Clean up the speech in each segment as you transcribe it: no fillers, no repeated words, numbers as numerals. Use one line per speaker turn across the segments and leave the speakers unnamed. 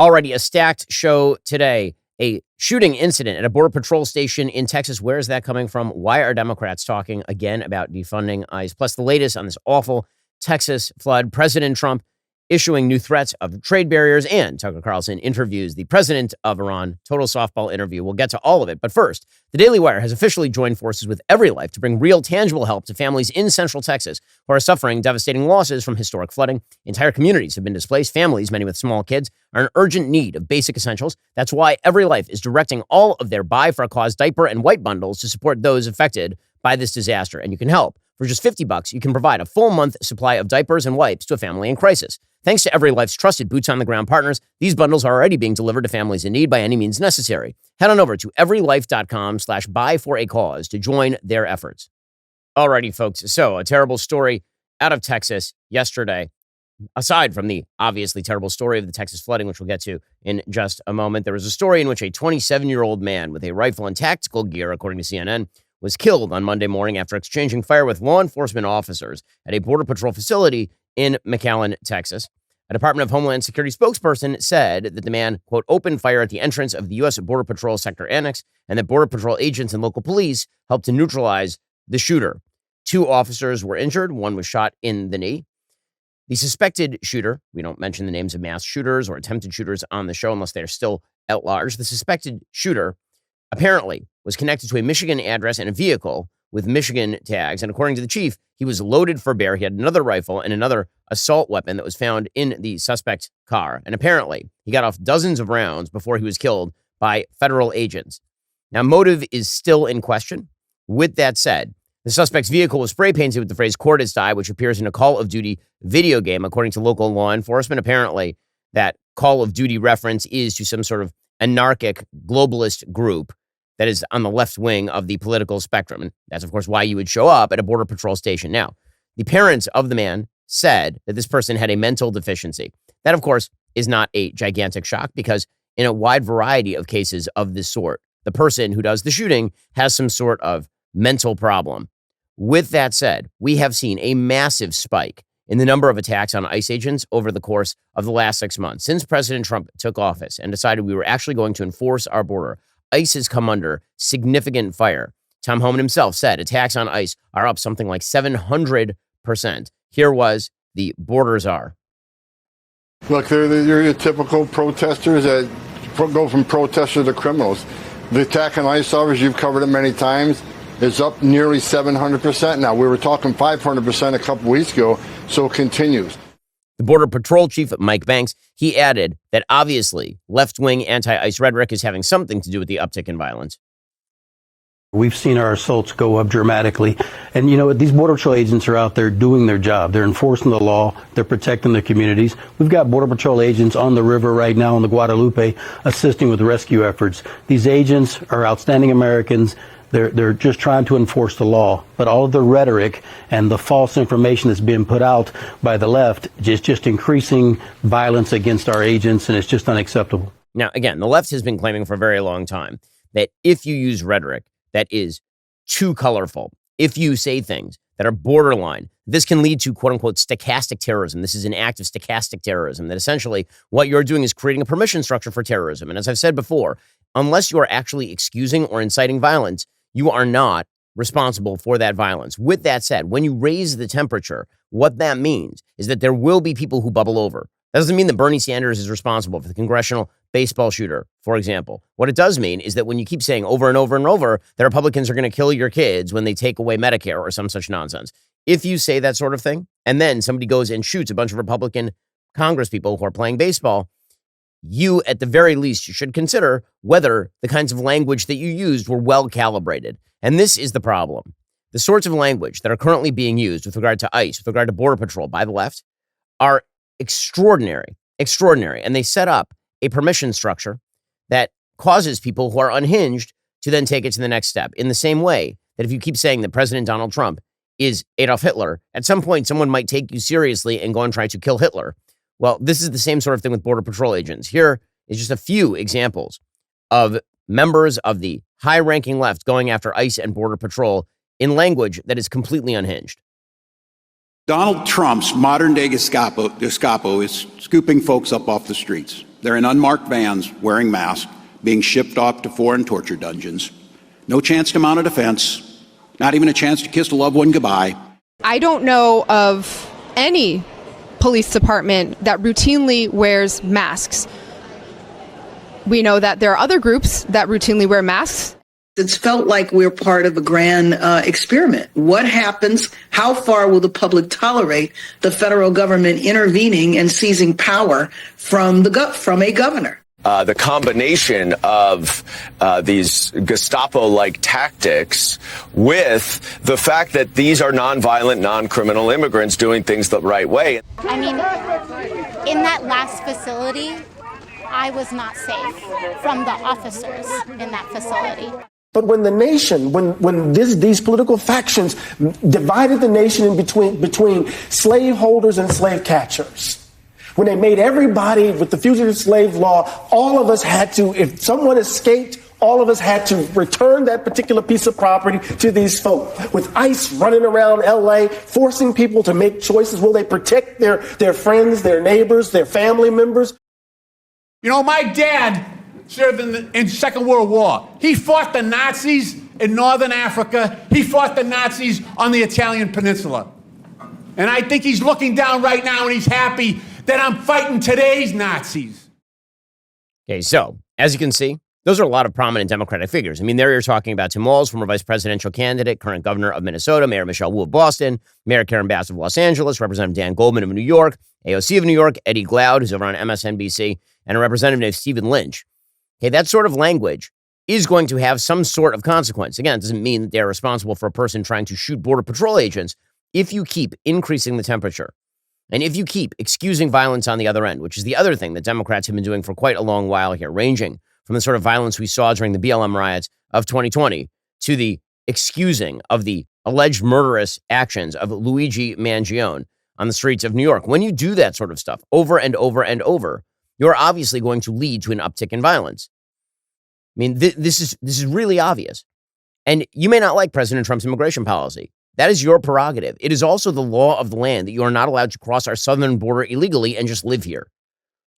Already a stacked show today. A shooting incident at a Border Patrol station in Texas. Where is that coming from? Why are Democrats talking again about defunding ICE? Plus the latest on this awful Texas flood. President Trump issuing new threats of trade barriers, and Tucker Carlson interviews the president of Iran. Total softball interview. We'll get to all of it. But first, the Daily Wire has officially joined forces with EveryLife to bring real, tangible help to families in Central Texas who are suffering devastating losses from historic flooding. Entire communities have been displaced. Families, many with small kids, are in urgent need of basic essentials. That's why EveryLife is directing all of their Buy for a Cause diaper and wipe bundles to support those affected by this disaster. And you can help. For just $50, you can provide a full month supply of diapers and wipes to a family in crisis. Thanks to EveryLife's trusted boots-on-the-ground partners, these bundles are already being delivered to families in need by any means necessary. Head on over to everylife.com/buy-for-a-cause to join their efforts. Alrighty, folks. So, a terrible story out of Texas yesterday. Aside from the obviously terrible story of the Texas flooding, which we'll get to in just a moment, there was a story in which a 27-year-old man with a rifle and tactical gear, according to CNN, was killed on Monday morning after exchanging fire with law enforcement officers at a Border Patrol facility in McAllen, Texas. A Department of Homeland Security spokesperson said that the man, quote, opened fire at the entrance of the U.S. Border Patrol Sector Annex, and that Border Patrol agents and local police helped to neutralize the shooter. 2 officers were injured. 1 was shot in the knee. The suspected shooter, we don't mention the names of mass shooters or attempted shooters on the show unless they're still at large. The suspected shooter apparently was connected to a Michigan address and a vehicle with Michigan tags. And according to the chief, he was loaded for bear. He had another rifle and another assault weapon that was found in the suspect's car. And apparently, he got off dozens of rounds before he was killed by federal agents. Now, motive is still in question. With that said, the suspect's vehicle was spray painted with the phrase Cordis Die, which appears in a Call of Duty video game, according to local law enforcement. Apparently, that Call of Duty reference is to some sort of anarchic globalist group that is on the left wing of the political spectrum. And that's, of course, why you would show up at a Border Patrol station. Now, the parents of the man said that this person had a mental deficiency. That, of course, is not a gigantic shock because in a wide variety of cases of this sort, the person who does the shooting has some sort of mental problem. With that said, we have seen a massive spike in the number of attacks on ICE agents over the course of the last 6 months. Since President Trump took office and decided we were actually going to enforce our border, ICE has come under significant fire. Tom Homan himself said attacks on ICE are up something like 700%. Here was the border czar.
Look, they're your typical protesters that go from protesters to criminals. The attack on ICE officers, you've covered it many times, is up nearly 700% now. We were talking 500% a couple weeks ago, so it continues.
The Border Patrol chief, Mike Banks, he added that obviously left-wing anti-ICE rhetoric is having something to do with the uptick in violence.
We've seen our assaults go up dramatically. And, you know, these Border Patrol agents are out there doing their job. They're enforcing the law. They're protecting their communities. We've got Border Patrol agents on the river right now in the Guadalupe assisting with rescue efforts. These agents are outstanding Americans. They're just trying to enforce the law. But all of the rhetoric and the false information that's being put out by the left is just increasing violence against our agents, and it's just unacceptable.
Now, again, the left has been claiming for a very long time that if you use rhetoric that is too colorful, if you say things that are borderline, this can lead to quote-unquote stochastic terrorism. This is an act of stochastic terrorism, that essentially what you're doing is creating a permission structure for terrorism. And as I've said before, unless you are actually excusing or inciting violence, you are not responsible for that violence. With that said, when you raise the temperature, what that means is that there will be people who bubble over. That doesn't mean that Bernie Sanders is responsible for the congressional baseball shooter, for example. What it does mean is that when you keep saying over and over and over that Republicans are going to kill your kids when they take away Medicare or some such nonsense, if you say that sort of thing, and then somebody goes and shoots a bunch of Republican congresspeople who are playing baseball, you, at the very least, you should consider whether the kinds of language that you used were well calibrated. And this is the problem. The sorts of language that are currently being used with regard to ICE, with regard to Border Patrol by the left, are extraordinary. And they set up a permission structure that causes people who are unhinged to then take it to the next step. In the same way that if you keep saying that President Donald Trump is Adolf Hitler, at some point someone might take you seriously and go and try to kill Hitler. Well, this is the same sort of thing with Border Patrol agents. Here is just a few examples of members of the high-ranking left going after ICE and Border Patrol in language that is completely unhinged.
Donald Trump's modern-day Gestapo is scooping folks up off the streets. They're in unmarked vans, wearing masks, being shipped off to foreign torture dungeons. No chance to mount a defense, not even a chance to kiss a loved one goodbye.
I don't know of any police department that routinely wears masks. We know that there are other groups that routinely wear masks.
It's felt like we're part of a grand experiment. What happens? How far will the public tolerate the federal government intervening and seizing power from a governor?
The combination of these Gestapo-like tactics with the fact that these are nonviolent, non-criminal immigrants doing things the right way.
I mean, in that last facility, I was not safe from the officers in that facility.
But when the nation, when these political factions divided the nation in between slaveholders and slave catchers, when they made everybody with the fugitive slave law, all of us had to, if someone escaped, all of us had to return that particular piece of property to these folk. With ICE running around L.A., forcing people to make choices, will they protect their friends, their neighbors, their family members?
You know, my dad served in Second World War. He fought the Nazis in Northern Africa. He fought the Nazis on the Italian Peninsula. And I think he's looking down right now and he's happy that I'm fighting today's Nazis.
Okay, so as you can see, those are a lot of prominent Democratic figures. I mean, there you're talking about Tim Walz, former vice presidential candidate, current governor of Minnesota, Mayor Michelle Wu of Boston, Mayor Karen Bass of Los Angeles, Representative Dan Goldman of New York, AOC of New York, Eddie Glaude, who's over on MSNBC, and a representative named Stephen Lynch. Okay, that sort of language is going to have some sort of consequence. Again, it doesn't mean that they're responsible for a person trying to shoot Border Patrol agents. If you keep increasing the temperature, and if you keep excusing violence on the other end, which is the other thing that Democrats have been doing for quite a long while here, ranging from the sort of violence we saw during the BLM riots of 2020 to the excusing of the alleged murderous actions of Luigi Mangione on the streets of New York. When you do that sort of stuff over and over and over, you're obviously going to lead to an uptick in violence. I mean, this is really obvious. And you may not like President Trump's immigration policy. That is your prerogative. It is also the law of the land that you are not allowed to cross our southern border illegally and just live here.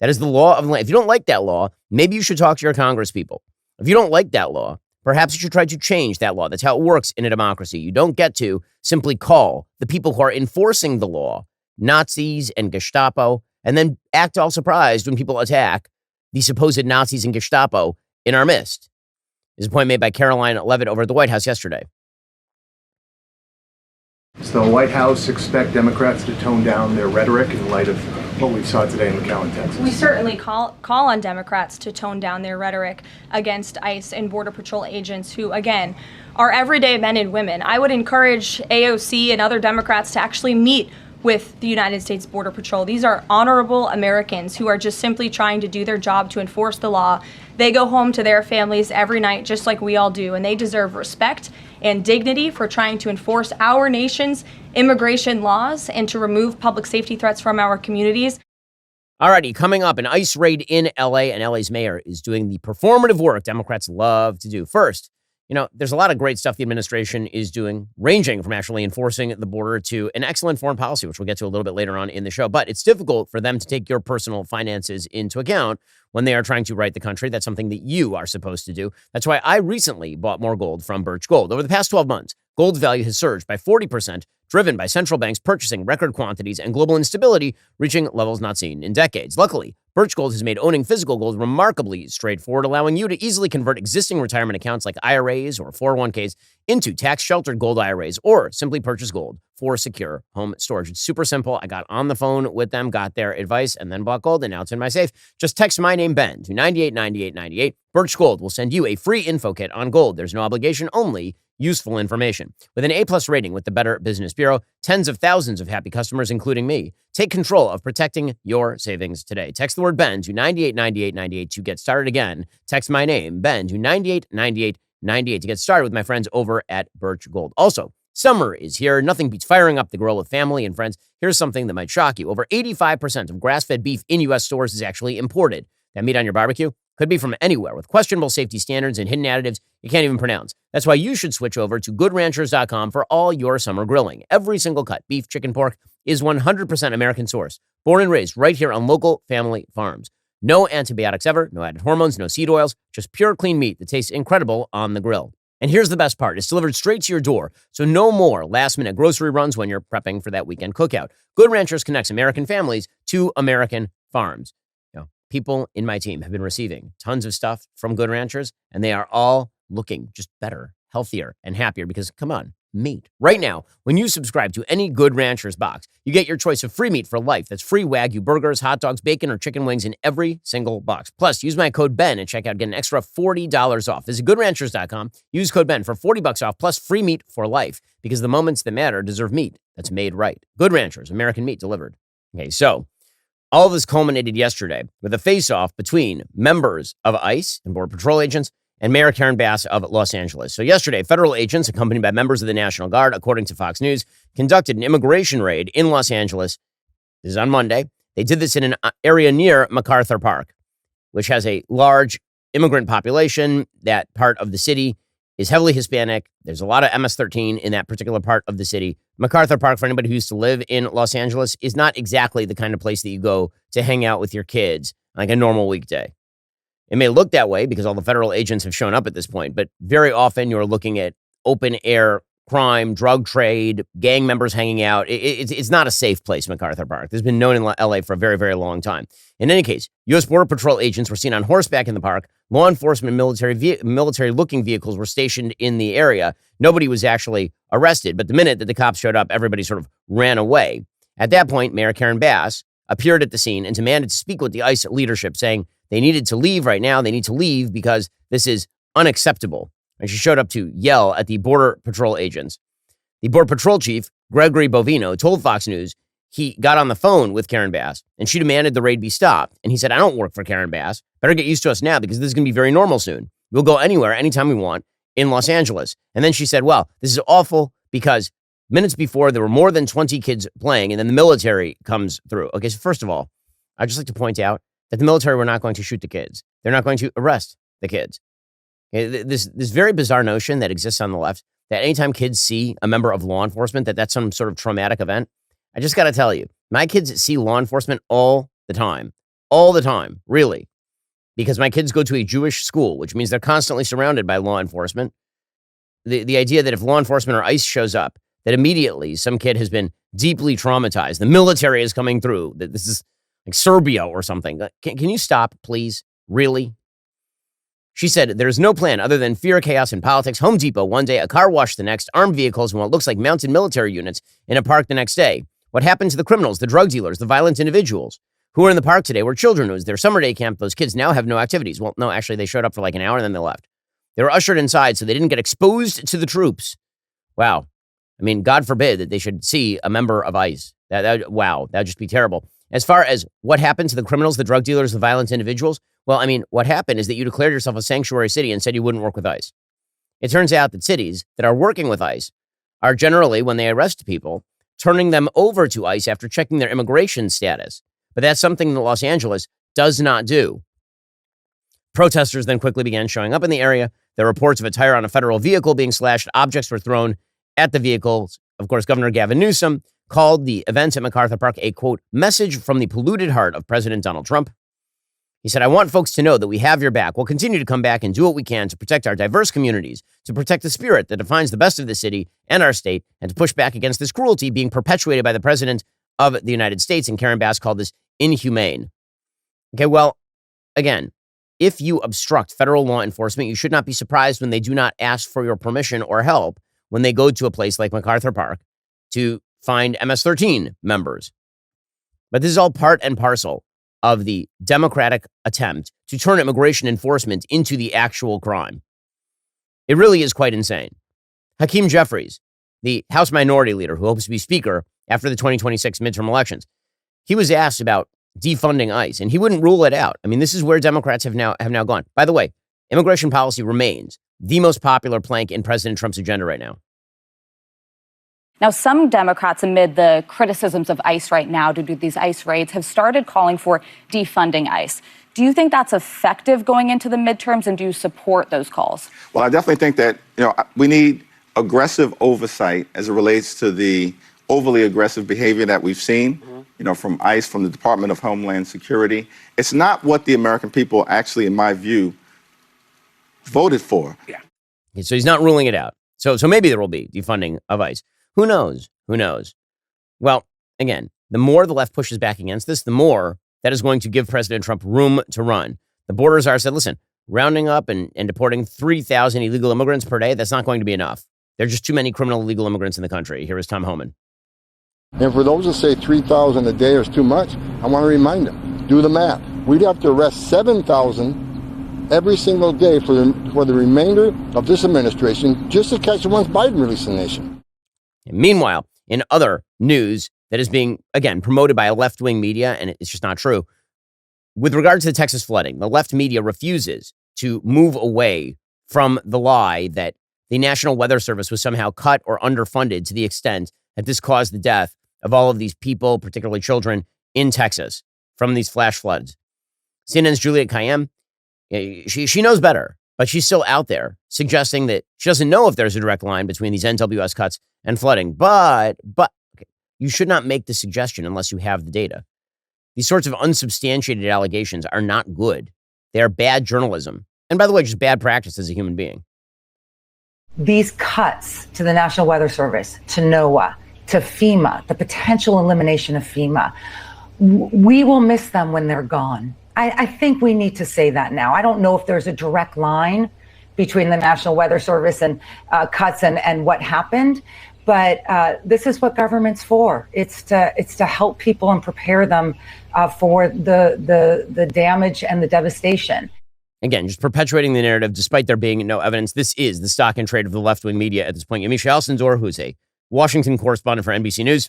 That is the law of the land. If you don't like that law, maybe you should talk to your congresspeople. If you don't like that law, perhaps you should try to change that law. That's how it works in a democracy. You don't get to simply call the people who are enforcing the law Nazis and Gestapo, and then act all surprised when people attack the supposed Nazis and Gestapo in our midst. This is a point made by Caroline Leavitt over at the White House yesterday.
Does the White House expect Democrats to tone down their rhetoric in light of what we saw today in McAllen, Texas?
We certainly call on Democrats to tone down their rhetoric against ICE and Border Patrol agents who, again, are everyday men and women. I would encourage AOC and other Democrats to actually meet with the United States Border Patrol. These are honorable Americans who are just simply trying to do their job to enforce the law. They go home to their families every night just like we all do, and they deserve respect and dignity for trying to enforce our nation's immigration laws and to remove public safety threats from our communities.
Alrighty, coming up, an ICE raid in LA, and LA's mayor is doing the performative work Democrats love to do. First, you know, there's a lot of great stuff the administration is doing, ranging from actually enforcing the border to an excellent foreign policy, which we'll get to a little bit later on in the show. But it's difficult for them to take your personal finances into account when they are trying to right the country. That's something that you are supposed to do. That's why I recently bought more gold from Birch Gold. Over the past 12 months, gold's value has surged by 40%, driven by central banks purchasing record quantities and global instability reaching levels not seen in decades. Luckily, Birch Gold has made owning physical gold remarkably straightforward, allowing you to easily convert existing retirement accounts like IRAs or 401ks into tax-sheltered gold IRAs, or simply purchase gold for secure home storage. It's super simple. I got on the phone with them, got their advice, and then bought gold, and now it's in my safe. Just text my name, Ben, to 989898. Birch Gold will send you a free info kit on gold. There's no obligation, only useful information. With an A+ rating with the Better Business Bureau, tens of thousands of happy customers, including me. Take control of protecting your savings today. Text the word Ben to 989898 to get started. Again, text my name, Ben, to 989898 to get started with my friends over at Birch Gold. Also, summer is here. Nothing beats firing up the grill with family and friends. Here's something that might shock you. Over 85% of grass-fed beef in U.S. stores is actually imported. That meat on your barbecue could be from anywhere with questionable safety standards and hidden additives you can't even pronounce. That's why you should switch over to GoodRanchers.com for all your summer grilling. Every single cut, beef, chicken, pork, is 100% American source. Born and raised right here on local family farms. No antibiotics ever, no added hormones, no seed oils, just pure clean meat that tastes incredible on the grill. And here's the best part. It's delivered straight to your door, so no more last-minute grocery runs when you're prepping for that weekend cookout. Good Ranchers connects American families to American farms. People in my team have been receiving tons of stuff from Good Ranchers, and they are all looking just better, healthier, and happier because, come on, meat. Right now, when you subscribe to any Good Ranchers box, you get your choice of free meat for life. That's free Wagyu burgers, hot dogs, bacon, or chicken wings in every single box. Plus, use my code BEN and check out, get an extra $40 off. Visit GoodRanchers.com, use code BEN for $40 off, plus free meat for life, because the moments that matter deserve meat that's made right. Good Ranchers, American meat delivered. Okay, so all of this culminated yesterday with a face-off between members of ICE and Border Patrol agents and Mayor Karen Bass of Los Angeles. So yesterday, federal agents, accompanied by members of the National Guard, according to Fox News, conducted an immigration raid in Los Angeles. This is on Monday. They did this in an area near MacArthur Park, which has a large immigrant population. That part of the city is heavily Hispanic. There's a lot of MS-13 in that particular part of the city. MacArthur Park, for anybody who used to live in Los Angeles, is not exactly the kind of place that you go to hang out with your kids like a normal weekday. It may look that way because all the federal agents have shown up at this point, but very often you're looking at open air crime, drug trade, gang members hanging out. It's not a safe place, MacArthur Park. This has been known in LA for a very, very long time. In any case, U.S. Border Patrol agents were seen on horseback in the park. Law enforcement military-looking vehicles were stationed in the area. Nobody was actually arrested, but the minute that the cops showed up, everybody sort of ran away. At that point, Mayor Karen Bass appeared at the scene and demanded to speak with the ICE leadership, saying they needed to leave right now. They need to leave because this is unacceptable. And she showed up to yell at the Border Patrol agents. The Border Patrol chief, Gregory Bovino, told Fox News he got on the phone with Karen Bass and she demanded the raid be stopped. And he said, I don't work for Karen Bass. Better get used to us now because this is going to be very normal soon. We'll go anywhere, anytime we want in Los Angeles. And then she said, well, this is awful because minutes before there were more than 20 kids playing and then the military comes through. Okay, so first of all, I'd just like to point out that the military were not going to shoot the kids. They're not going to arrest the kids. Okay, this very bizarre notion that exists on the left that anytime kids see a member of law enforcement, that's some sort of traumatic event. I just got to tell you, my kids see law enforcement all the time, really, because my kids go to a Jewish school, which means they're constantly surrounded by law enforcement. The idea that if law enforcement or ICE shows up, that immediately some kid has been deeply traumatized. The military is coming through. That this is like Serbia or something. Can you stop, please? Really? She said, there's no plan other than fear, chaos, and politics. Home Depot one day, a car wash the next, armed vehicles and what looks like mounted military units in a park the next day. What happened to the criminals, the drug dealers, the violent individuals who were in the park today were children. It was their summer day camp. Those kids now have no activities. Well, no, actually, they showed up for like an hour and then they left. They were ushered inside so they didn't get exposed to the troops. Wow. I mean, God forbid that they should see a member of ICE. Wow, that'd just be terrible. As far as what happened to the criminals, the drug dealers, the violent individuals, well, I mean, what happened is that you declared yourself a sanctuary city and said you wouldn't work with ICE. It turns out that cities that are working with ICE are generally, when they arrest people, turning them over to ICE after checking their immigration status. But that's something that Los Angeles does not do. Protesters then quickly began showing up in the area. There were reports of a tire on a federal vehicle being slashed. Objects were thrown at the vehicles. Of course, Governor Gavin Newsom called the event at MacArthur Park a, quote, message from the polluted heart of President Donald Trump. He said, I want folks to know that we have your back. We'll continue to come back and do what we can to protect our diverse communities, to protect the spirit that defines the best of the city and our state, and to push back against this cruelty being perpetuated by the President of the United States. And Karen Bass called this inhumane. Okay, well, again, if you obstruct federal law enforcement, you should not be surprised when they do not ask for your permission or help when they go to a place like MacArthur Park to find MS-13 members. But this is all part and parcel of the Democratic attempt to turn immigration enforcement into the actual crime. It really is quite insane. Hakeem Jeffries, the House Minority Leader who hopes to be Speaker after the 2026 midterm elections, he was asked about defunding ICE, and he wouldn't rule it out. I mean, this is where Democrats have now gone. By the way, immigration policy remains the most popular plank in President Trump's agenda right now.
Now, some Democrats, amid the criticisms of ICE right now due to these ICE raids, have started calling for defunding ICE. Do you think that's effective going into the midterms, and do you support those calls?
Well, I definitely think that, we need aggressive oversight as it relates to the overly aggressive behavior that we've seen. from ICE, from the Department of Homeland Security. It's not what the American people actually, in my view, voted for.
Yeah. Okay, so he's not ruling it out. So maybe there will be defunding of ICE. Who knows? Who knows? Well, again, the more the left pushes back against this, the more that is going to give President Trump room to run. The border czar said, listen, rounding up and deporting 3,000 illegal immigrants per day, that's not going to be enough. There are just too many criminal illegal immigrants in the country. Here is Tom Homan.
And for those that say 3,000 a day is too much, I want to remind them, do the math. We'd have to arrest 7,000 every single day for the remainder of this administration just to catch once Biden released the nation.
And meanwhile, in other news that is being, again, promoted by a left-wing media, and it's just not true, with regard to the Texas flooding, the left media refuses to move away from the lie that the National Weather Service was somehow cut or underfunded to the extent that this caused the death of all of these people, particularly children, in Texas from these flash floods. CNN's Juliette Kayyem, she knows better, but she's still out there suggesting that she doesn't know if there's a direct line between these NWS cuts and flooding. But okay, you should not make the suggestion unless you have the data. These sorts of unsubstantiated allegations are not good. They are bad journalism. And by the way, just bad practice as a human being.
These cuts to the National Weather Service, to NOAA, to FEMA, the potential elimination of FEMA, we will miss them when they're gone. I think we need to say that now. I don't know if there's a direct line between the National Weather Service and cuts and what happened. But this is what government's for. It's to help people and prepare them for the damage and the devastation.
Again, just perpetuating the narrative, despite there being no evidence. This is the stock and trade of the left-wing media at this point. Yamisha Alcindor, who's a Washington correspondent for NBC News,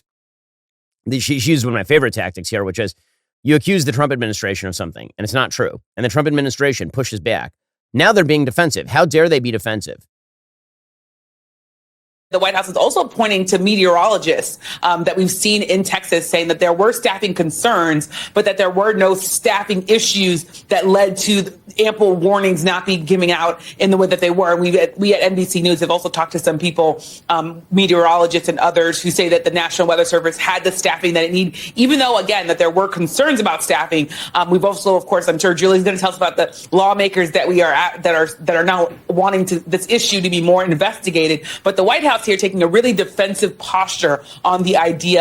she used one of my favorite tactics here, which is you accuse the Trump administration of something, and it's not true. And the Trump administration pushes back. Now they're being defensive. How dare they be defensive?
The White House is also pointing to meteorologists that we've seen in Texas saying that there were staffing concerns, but that there were no staffing issues that led to ample warnings not be giving out in the way that they were. We at NBC News have also talked to some people, meteorologists and others, who say that the National Weather Service had the staffing that it needed, even though, again, that there were concerns about staffing. We've also, of course, I'm sure Julie's going to tell us about the lawmakers that that are now wanting this issue to be more investigated. But the White House here taking a really defensive posture on the idea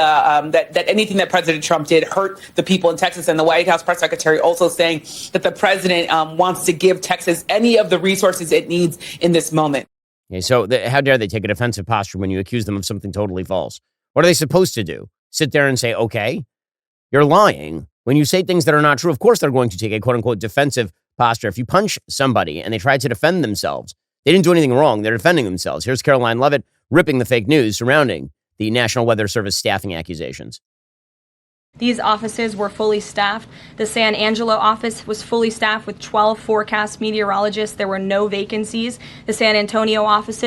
that anything that President Trump did hurt the people in Texas. And the White House press secretary also saying that the president wants to give Texas any of the resources it needs in this moment.
Okay, so how dare they take a defensive posture when you accuse them of something totally false? What are they supposed to do? Sit there and say, okay, you're lying. When you say things that are not true, of course they're going to take a quote-unquote defensive posture. If you punch somebody and they try to defend themselves, they didn't do anything wrong. They're defending themselves. Here's Caroline Leavitt ripping the fake news surrounding the National Weather Service staffing accusations.
These offices were fully staffed. The San Angelo office was fully staffed with 12 forecast meteorologists. There were no vacancies. The San Antonio office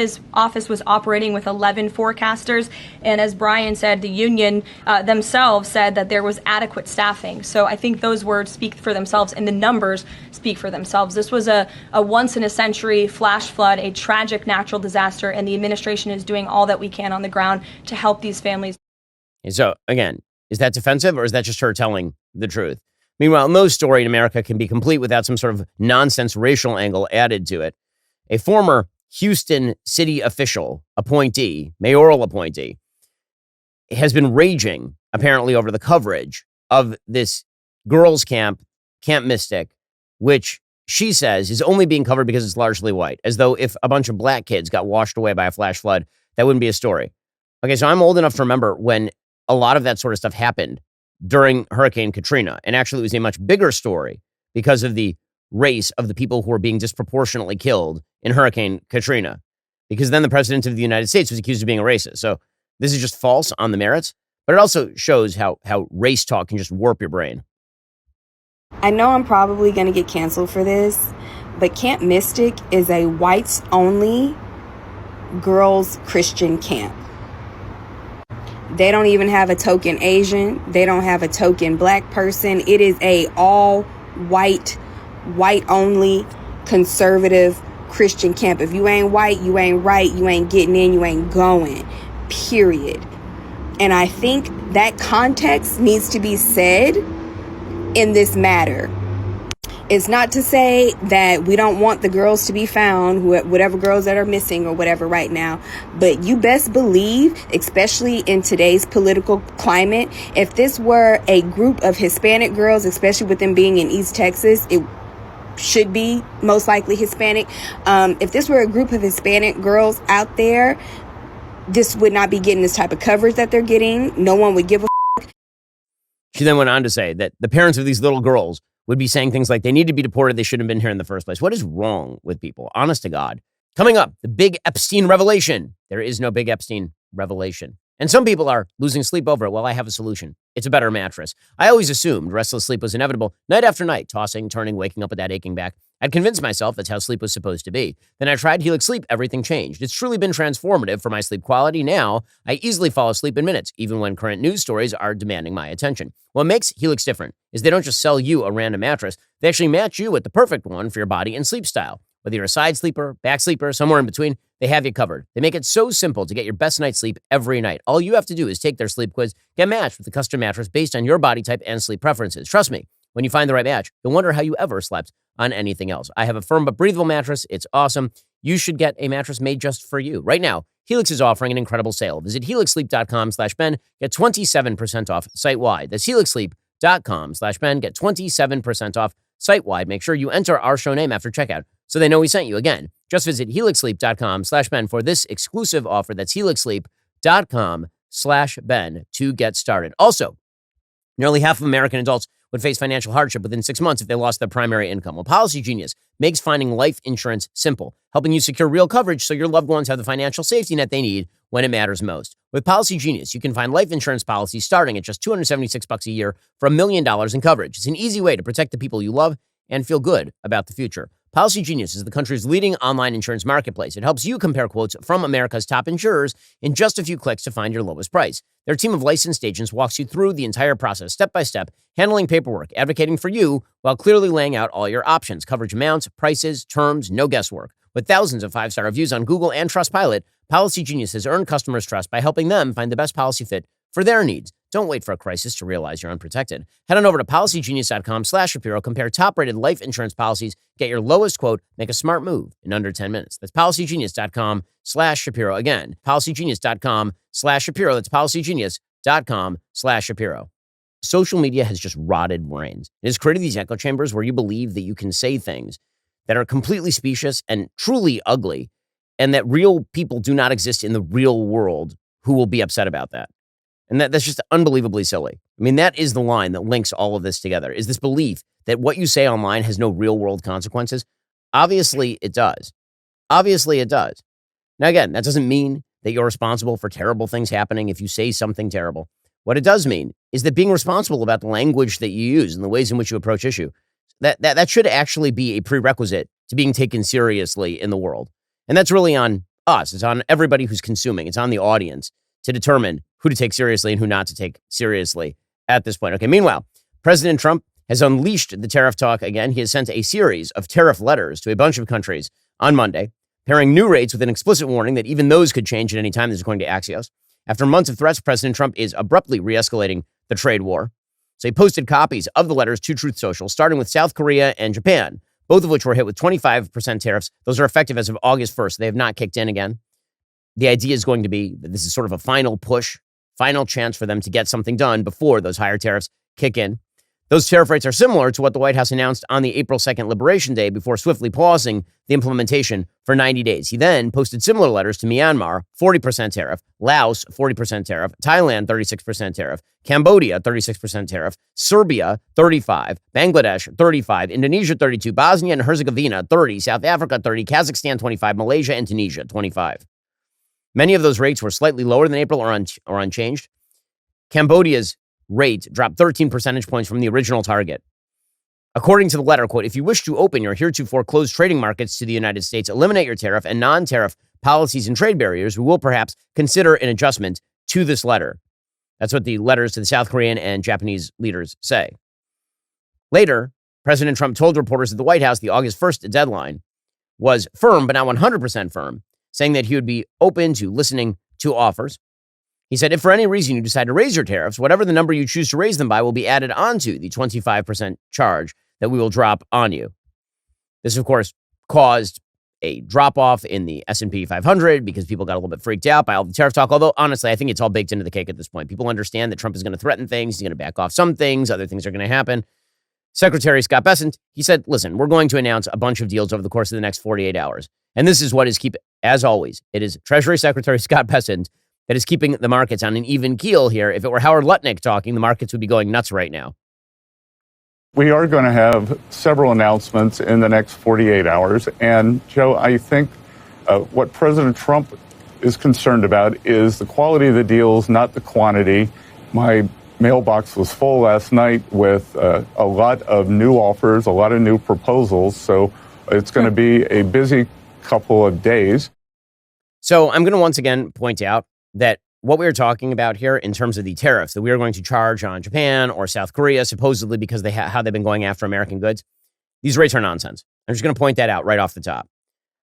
was operating with 11 forecasters. And as Brian said, the union themselves said that there was adequate staffing. So I think those words speak for themselves and the numbers speak for themselves. This was a once-in-a-century flash flood, a tragic natural disaster, and the administration is doing all that we can on the ground to help these families.
And so, again, is that defensive or is that just her telling the truth? Meanwhile, no story in America can be complete without some sort of nonsense racial angle added to it. A former Houston city official appointee, mayoral appointee, has been raging apparently over the coverage of this girls' camp, Camp Mystic, which she says is only being covered because it's largely white, as though if a bunch of black kids got washed away by a flash flood, that wouldn't be a story. Okay, so I'm old enough to remember when a lot of that sort of stuff happened during Hurricane Katrina. And actually, it was a much bigger story because of the race of the people who were being disproportionately killed in Hurricane Katrina. Because then the president of the United States was accused of being a racist. So this is just false on the merits, but it also shows how race talk can just warp your brain.
I know I'm probably going to get canceled for this, but Camp Mystic is a whites-only girls' Christian camp. They don't even have a token Asian. They don't have a token black person. It is a all white, white-only, conservative Christian camp. If you ain't white, you ain't right, you ain't getting in, you ain't going, period. And I think that context needs to be said in this matter. It's not to say that we don't want the girls to be found, whatever girls that are missing or whatever right now, but you best believe, especially in today's political climate, if this were a group of Hispanic girls, especially with them being in East Texas, it should be most likely Hispanic. If this were a group of Hispanic girls out there, this would not be getting this type of coverage that they're getting. No one would give a f***.
She then went on to say that the parents of these little girls would be saying things like they need to be deported, they shouldn't have been here in the first place. What is wrong with people? Honest to God. Coming up, the big Epstein revelation. There is no big Epstein revelation. And some people are losing sleep over it. Well, I have a solution. It's a better mattress. I always assumed restless sleep was inevitable, night after night, tossing, turning, waking up with that aching back. I'd convinced myself that's how sleep was supposed to be. Then I tried Helix Sleep, everything changed. It's truly been transformative for my sleep quality. Now, I easily fall asleep in minutes, even when current news stories are demanding my attention. What makes Helix different is they don't just sell you a random mattress. They actually match you with the perfect one for your body and sleep style. Whether you're a side sleeper, back sleeper, somewhere in between, they have you covered. They make it so simple to get your best night's sleep every night. All you have to do is take their sleep quiz, get matched with a custom mattress based on your body type and sleep preferences. Trust me, when you find the right match, you'll wonder how you ever slept on anything else. I have a firm but breathable mattress. It's awesome. You should get a mattress made just for you. Right now, Helix is offering an incredible sale. Visit helixsleep.com/Ben. Get 27% off site-wide. That's helixsleep.com/Ben. Get 27% off site-wide. Make sure you enter our show name after checkout so they know we sent you. Again, just visit helixsleep.com/Ben for this exclusive offer. That's helixsleep.com/Ben to get started. Also, nearly half of American adults would face financial hardship within 6 months if they lost their primary income. Well, Policy Genius makes finding life insurance simple, helping you secure real coverage so your loved ones have the financial safety net they need when it matters most. With Policy Genius, you can find life insurance policies starting at just $276 a year for $1 million in coverage. It's an easy way to protect the people you love and feel good about the future. Policy Genius is the country's leading online insurance marketplace. It helps you compare quotes from America's top insurers in just a few clicks to find your lowest price. Their team of licensed agents walks you through the entire process, step by step, handling paperwork, advocating for you, while clearly laying out all your options, coverage amounts, prices, terms, no guesswork. With thousands of 5-star reviews on Google and Trustpilot, Policy Genius has earned customers' trust by helping them find the best policy fit for their needs. Don't wait for a crisis to realize you're unprotected. Head on over to policygenius.com/Shapiro, compare top-rated life insurance policies, get your lowest quote, make a smart move in under 10 minutes. That's policygenius.com/Shapiro. Again, policygenius.com/Shapiro. That's policygenius.com/Shapiro. Social media has just rotted brains. It has created these echo chambers where you believe that you can say things that are completely specious and truly ugly, and that real people do not exist in the real world who will be upset about that. And that's just unbelievably silly. I mean, that is the line that links all of this together, is this belief that what you say online has no real world consequences. Obviously, it does. Obviously, it does. Now, again, that doesn't mean that you're responsible for terrible things happening if you say something terrible. What it does mean is that being responsible about the language that you use and the ways in which you approach issue, that should actually be a prerequisite to being taken seriously in the world. And that's really on us. It's on everybody who's consuming. It's on the audience to determine who to take seriously and who not to take seriously at this point. Okay, meanwhile, President Trump has unleashed the tariff talk again. He has sent a series of tariff letters to a bunch of countries on Monday, pairing new rates with an explicit warning that even those could change at any time. This is according to Axios. After months of threats, President Trump is abruptly re-escalating the trade war. So he posted copies of the letters to Truth Social, starting with South Korea and Japan, both of which were hit with 25% tariffs. Those are effective as of August 1st. They have not kicked in again. The idea is going to be that this is sort of a final push, final chance for them to get something done before those higher tariffs kick in. Those tariff rates are similar to what the White House announced on the April 2nd Liberation Day before swiftly pausing the implementation for 90 days. He then posted similar letters to Myanmar, 40% tariff, Laos, 40% tariff, Thailand, 36% tariff, Cambodia, 36% tariff, Serbia, 35, Bangladesh, 35, Indonesia, 32, Bosnia and Herzegovina, 30, South Africa, 30, Kazakhstan, 25, Malaysia, and Tunisia, 25. Many of those rates were slightly lower than April or unchanged. Cambodia's rate dropped 13 percentage points from the original target. According to the letter, quote, if you wish to open your heretofore closed trading markets to the United States, eliminate your tariff and non-tariff policies and trade barriers, we will perhaps consider an adjustment to this letter. That's what the letters to the South Korean and Japanese leaders say. Later, President Trump told reporters at the White House the August 1st deadline was firm, but not 100% firm, saying that he would be open to listening to offers. He said, if for any reason you decide to raise your tariffs, whatever the number you choose to raise them by will be added onto the 25% charge that we will drop on you. This, of course, caused a drop-off in the S&P 500 because people got a little bit freaked out by all the tariff talk. Although, honestly, I think it's all baked into the cake at this point. People understand that Trump is going to threaten things. He's going to back off some things. Other things are going to happen. Secretary Scott Bessent, he said, listen, we're going to announce a bunch of deals over the course of the next 48 hours. And this is what is as always, it is Treasury Secretary Scott Bessent that is keeping the markets on an even keel here. If it were Howard Lutnick talking, the markets would be going nuts right now.
We are going to have several announcements in the next 48 hours. And, Joe, I think what President Trump is concerned about is the quality of the deals, not the quantity. My mailbox was full last night with a lot of new offers, a lot of new proposals. So it's going to be a busy couple of days.
So I'm going to once again point out that what we're talking about here in terms of the tariffs that we are going to charge on Japan or South Korea, supposedly because how they've been going after American goods, these rates are nonsense. I'm just going to point that out right off the top.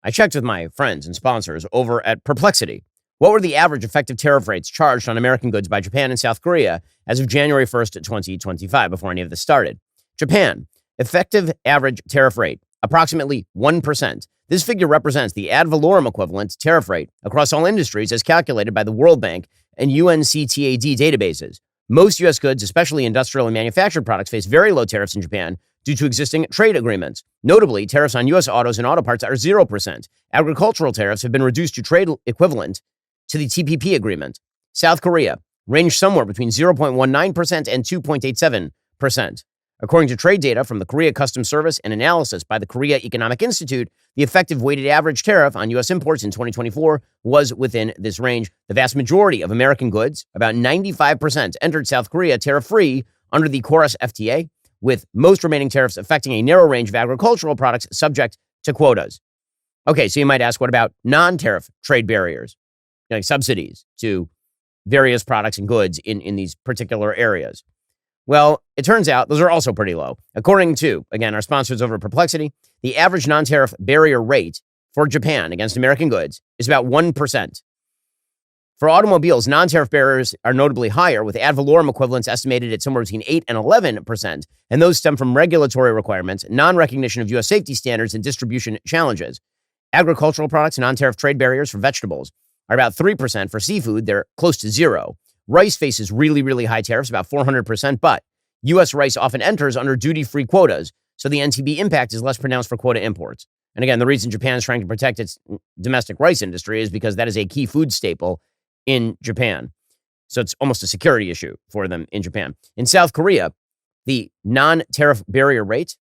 I checked with my friends and sponsors over at Perplexity. What were the average effective tariff rates charged on American goods by Japan and South Korea as of January 1st, 2025, before any of this started? Japan, effective average tariff rate, approximately 1%. This figure represents the ad valorem equivalent tariff rate across all industries as calculated by the World Bank and UNCTAD databases. Most U.S. goods, especially industrial and manufactured products, face very low tariffs in Japan due to existing trade agreements. Notably, tariffs on U.S. autos and auto parts are 0%. Agricultural tariffs have been reduced to trade equivalent to the TPP agreement. South Korea ranged somewhere between 0.19% and 2.87%. According to trade data from the Korea Customs Service and analysis by the Korea Economic Institute, the effective weighted average tariff on U.S. imports in 2024 was within this range. The vast majority of American goods, about 95%, entered South Korea tariff-free under the KORUS FTA, with most remaining tariffs affecting a narrow range of agricultural products subject to quotas. Okay, so you might ask, what about non-tariff trade barriers, like subsidies to various products and goods in these particular areas? Well, it turns out those are also pretty low. According to, again, our sponsors over at Perplexity, the average non-tariff barrier rate for Japan against American goods is about 1%. For automobiles, non-tariff barriers are notably higher, with ad valorem equivalents estimated at somewhere between 8 and 11%, and those stem from regulatory requirements, non-recognition of U.S. safety standards, and distribution challenges. Agricultural products, non-tariff trade barriers for vegetables are about 3%. For seafood, they're close to 0. Rice faces really, really high tariffs, about 400%, but U.S. rice often enters under duty-free quotas, so the NTB impact is less pronounced for quota imports. And again, the reason Japan is trying to protect its domestic rice industry is because that is a key food staple in Japan. So it's almost a security issue for them in Japan. In South Korea, the non-tariff barrier rate,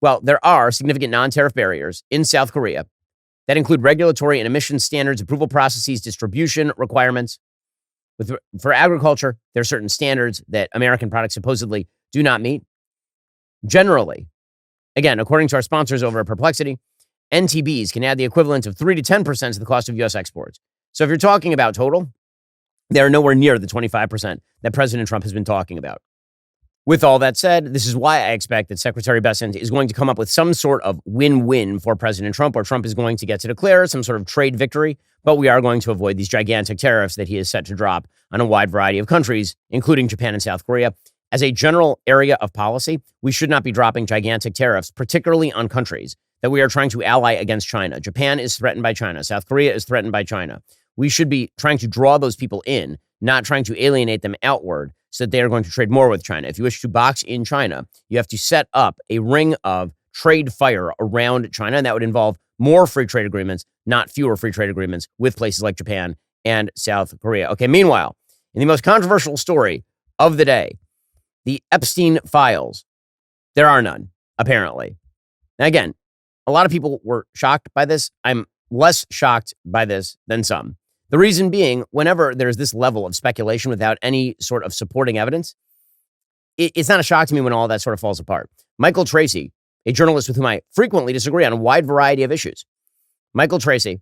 well, there are significant non-tariff barriers in South Korea that include regulatory and emission standards, approval processes, distribution requirements. For agriculture, there are certain standards that American products supposedly do not meet. Generally, again, according to our sponsors over at Perplexity, NTBs can add the equivalent of 3 to 10% to the cost of U.S. exports. So if you're talking about total, they're nowhere near the 25% that President Trump has been talking about. With all that said, this is why I expect that Secretary Bessent is going to come up with some sort of win-win for President Trump, where Trump is going to get to declare some sort of trade victory, but we are going to avoid these gigantic tariffs that he is set to drop on a wide variety of countries, including Japan and South Korea. As a general area of policy, we should not be dropping gigantic tariffs, particularly on countries that we are trying to ally against China. Japan is threatened by China. South Korea is threatened by China. We should be trying to draw those people in, not trying to alienate them outward so that they are going to trade more with China. If you wish to box in China, you have to set up a ring of trade fire around China, and that would involve more free trade agreements, not fewer free trade agreements with places like Japan and South Korea. Okay, meanwhile, in the most controversial story of the day, the Epstein files, there are none, apparently. Now, again, a lot of people were shocked by this. I'm less shocked by this than some. The reason being, whenever there's this level of speculation without any sort of supporting evidence, it's not a shock to me when all that sort of falls apart. Michael Tracy, a journalist with whom I frequently disagree on a wide variety of issues, Michael Tracy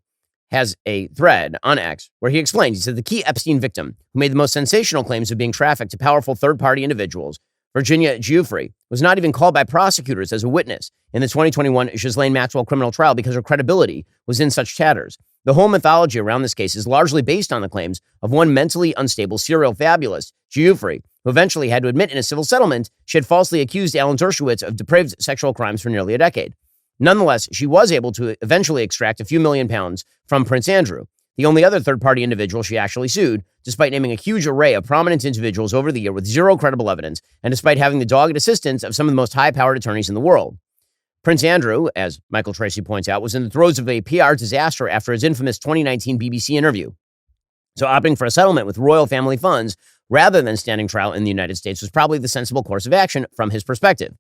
has a thread on X where he explains, he said, the key Epstein victim who made the most sensational claims of being trafficked to powerful third-party individuals, Virginia Giuffre, was not even called by prosecutors as a witness in the 2021 Ghislaine Maxwell criminal trial because her credibility was in such tatters. The whole mythology around this case is largely based on the claims of one mentally unstable serial fabulist, Jeffrey, who eventually had to admit in a civil settlement she had falsely accused Alan Dershowitz of depraved sexual crimes for nearly a decade. Nonetheless, she was able to eventually extract a few £1 million from Prince Andrew, the only other third-party individual she actually sued, despite naming a huge array of prominent individuals over the year with zero credible evidence, and despite having the dogged assistance of some of the most high-powered attorneys in the world. Prince Andrew, as Michael Tracy points out, was in the throes of a PR disaster after his infamous 2019 BBC interview. So opting for a settlement with royal family funds rather than standing trial in the United States was probably the sensible course of action from his perspective.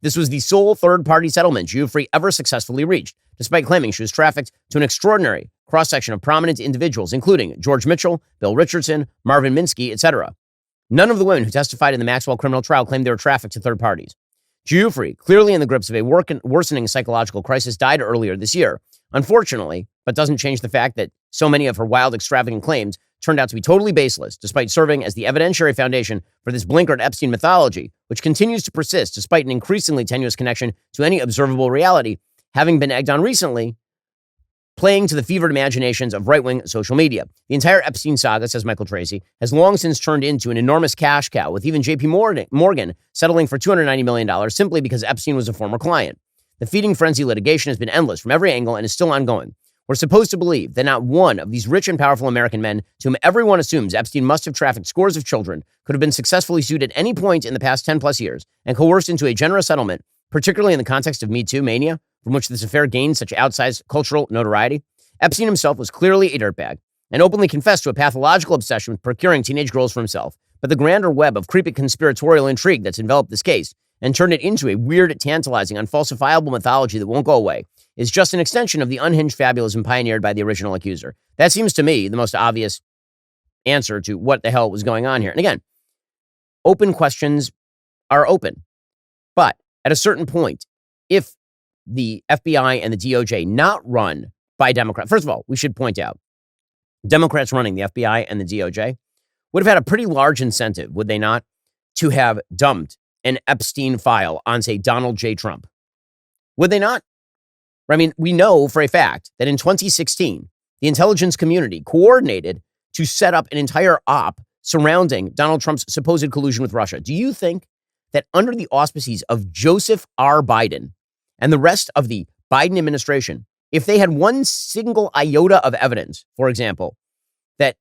This was the sole third-party settlement Jeffrey ever successfully reached, despite claiming she was trafficked to an extraordinary cross-section of prominent individuals, including George Mitchell, Bill Richardson, Marvin Minsky, etc. None of the women who testified in the Maxwell criminal trial claimed they were trafficked to third parties. Jeffrey, clearly in the grips of a worsening psychological crisis, died earlier this year. Unfortunately, but doesn't change the fact that so many of her wild, extravagant claims turned out to be totally baseless, despite serving as the evidentiary foundation for this blinkered Epstein mythology, which continues to persist despite an increasingly tenuous connection to any observable reality, having been egged on recently, playing to the fevered imaginations of right-wing social media. The entire Epstein saga, says Michael Tracy, has long since turned into an enormous cash cow, with even J.P. Morgan settling for $290 million simply because Epstein was a former client. The feeding frenzy litigation has been endless from every angle and is still ongoing. We're supposed to believe that not one of these rich and powerful American men, to whom everyone assumes Epstein must have trafficked scores of children, could have been successfully sued at any point in the past 10 plus years and coerced into a generous settlement, particularly in the context of Me Too mania, from which this affair gained such outsized cultural notoriety. Epstein himself was clearly a dirtbag and openly confessed to a pathological obsession with procuring teenage girls for himself. But the grander web of creepy conspiratorial intrigue that's enveloped this case and turned it into a weird, tantalizing, unfalsifiable mythology that won't go away is just an extension of the unhinged fabulism pioneered by the original accuser. That seems to me the most obvious answer to what the hell was going on here. And again, open questions are open. But at a certain point, if the FBI and the DOJ not run by Democrats, first of all, we should point out, Democrats running the FBI and the DOJ would have had a pretty large incentive, would they not, to have dumped an Epstein file on, say, Donald J. Trump. Would they not? I mean, we know for a fact that in 2016, the intelligence community coordinated to set up an entire op surrounding Donald Trump's supposed collusion with Russia. Do you think that under the auspices of Joseph R. Biden and the rest of the Biden administration, if they had one single iota of evidence, for example, that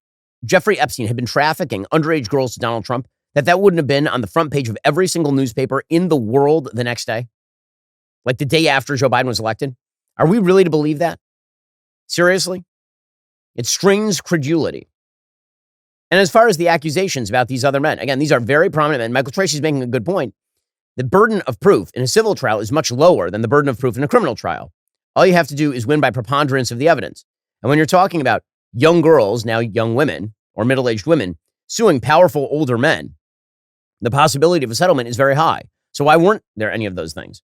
Jeffrey Epstein had been trafficking underage girls to Donald Trump, that wouldn't have been on the front page of every single newspaper in the world the next day? Like the day after Joe Biden was elected? Are we really to believe that? Seriously? It strains credulity. And as far as the accusations about these other men, again, these are very prominent men. Michael Tracy's making a good point. The burden of proof in a civil trial is much lower than the burden of proof in a criminal trial. All you have to do is win by preponderance of the evidence. And when you're talking about young girls, now young women or middle-aged women, suing powerful older men, the possibility of a settlement is very high. So why weren't there any of those things?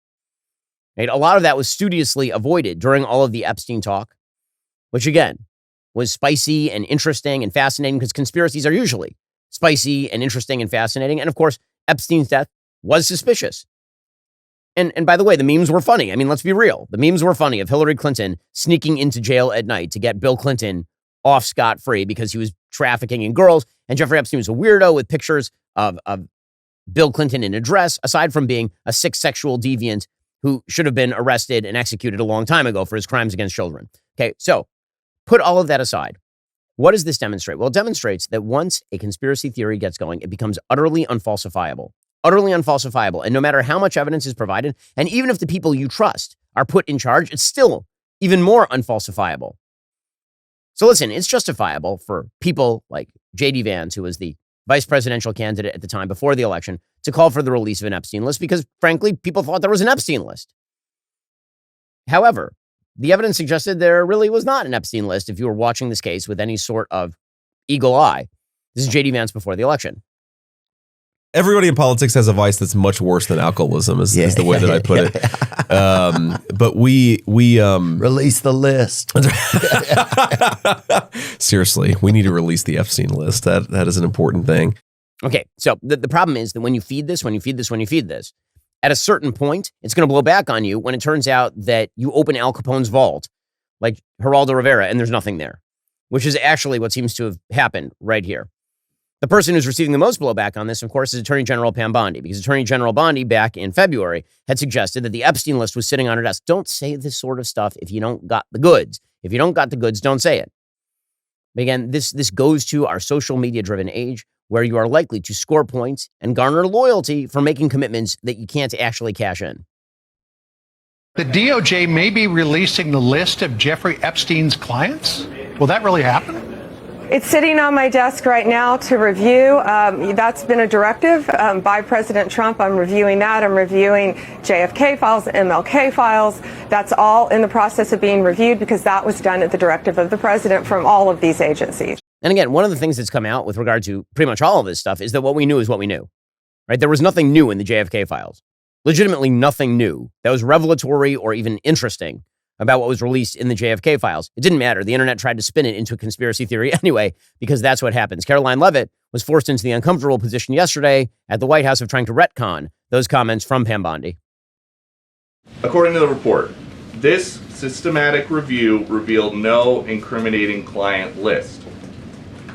Right? A lot of that was studiously avoided during all of the Epstein talk, which again was spicy and interesting and fascinating because conspiracies are usually spicy and interesting and fascinating. And of course, Epstein's death was suspicious. And by the way, the memes were funny. I mean, let's be real. The memes were funny of Hillary Clinton sneaking into jail at night to get Bill Clinton off scot-free because he was trafficking in girls. And Jeffrey Epstein was a weirdo with pictures of Bill Clinton in a dress, aside from being a sick sexual deviant who should have been arrested and executed a long time ago for his crimes against children. Okay, so put all of that aside. What does this demonstrate? Well, it demonstrates that once a conspiracy theory gets going, it becomes utterly unfalsifiable. Utterly unfalsifiable. And no matter how much evidence is provided, and even if the people you trust are put in charge, it's still even more unfalsifiable. So listen, it's justifiable for people like J.D. Vance, who was the vice presidential candidate at the time before the election, to call for the release of an Epstein list because, frankly, people thought there was an Epstein list. However, the evidence suggested there really was not an Epstein list if you were watching this case with any sort of eagle eye. This is J.D. Vance before the election.
Everybody in politics has a vice that's much worse than alcoholism is the way that I put it. But we
release the list.
Seriously, we need to release the Epstein list. That is an important thing.
Okay, so the problem is that when you feed this, at a certain point, it's going to blow back on you when it turns out that you open Al Capone's vault like Geraldo Rivera, and there's nothing there, which is actually what seems to have happened right here. The person who's receiving the most blowback on this, of course, is Attorney General Pam Bondi, because Attorney General Bondi back in February had suggested that the Epstein list was sitting on her desk. Don't say this sort of stuff if you don't got the goods. If you don't got the goods, don't say it. But again, this goes to our social media-driven age, where you are likely to score points and garner loyalty for making commitments that you can't actually cash in.
The DOJ may be releasing the list of Jeffrey Epstein's clients. Will that really happen?
It's sitting on my desk right now to review. That's been a directive by President Trump. I'm reviewing that. I'm reviewing JFK files, MLK files. That's all in the process of being reviewed because that was done at the directive of the president from all of these agencies.
And again, one of the things that's come out with regard to pretty much all of this stuff is that what we knew is what we knew, right? There was nothing new in the JFK files. Legitimately nothing new that was revelatory or even interesting about what was released in the JFK files. It didn't matter. The internet tried to spin it into a conspiracy theory anyway, because that's what happens. Caroline Leavitt was forced into the uncomfortable position yesterday at the White House of trying to retcon those comments from Pam Bondi.
According to the report, this systematic review revealed no incriminating client list.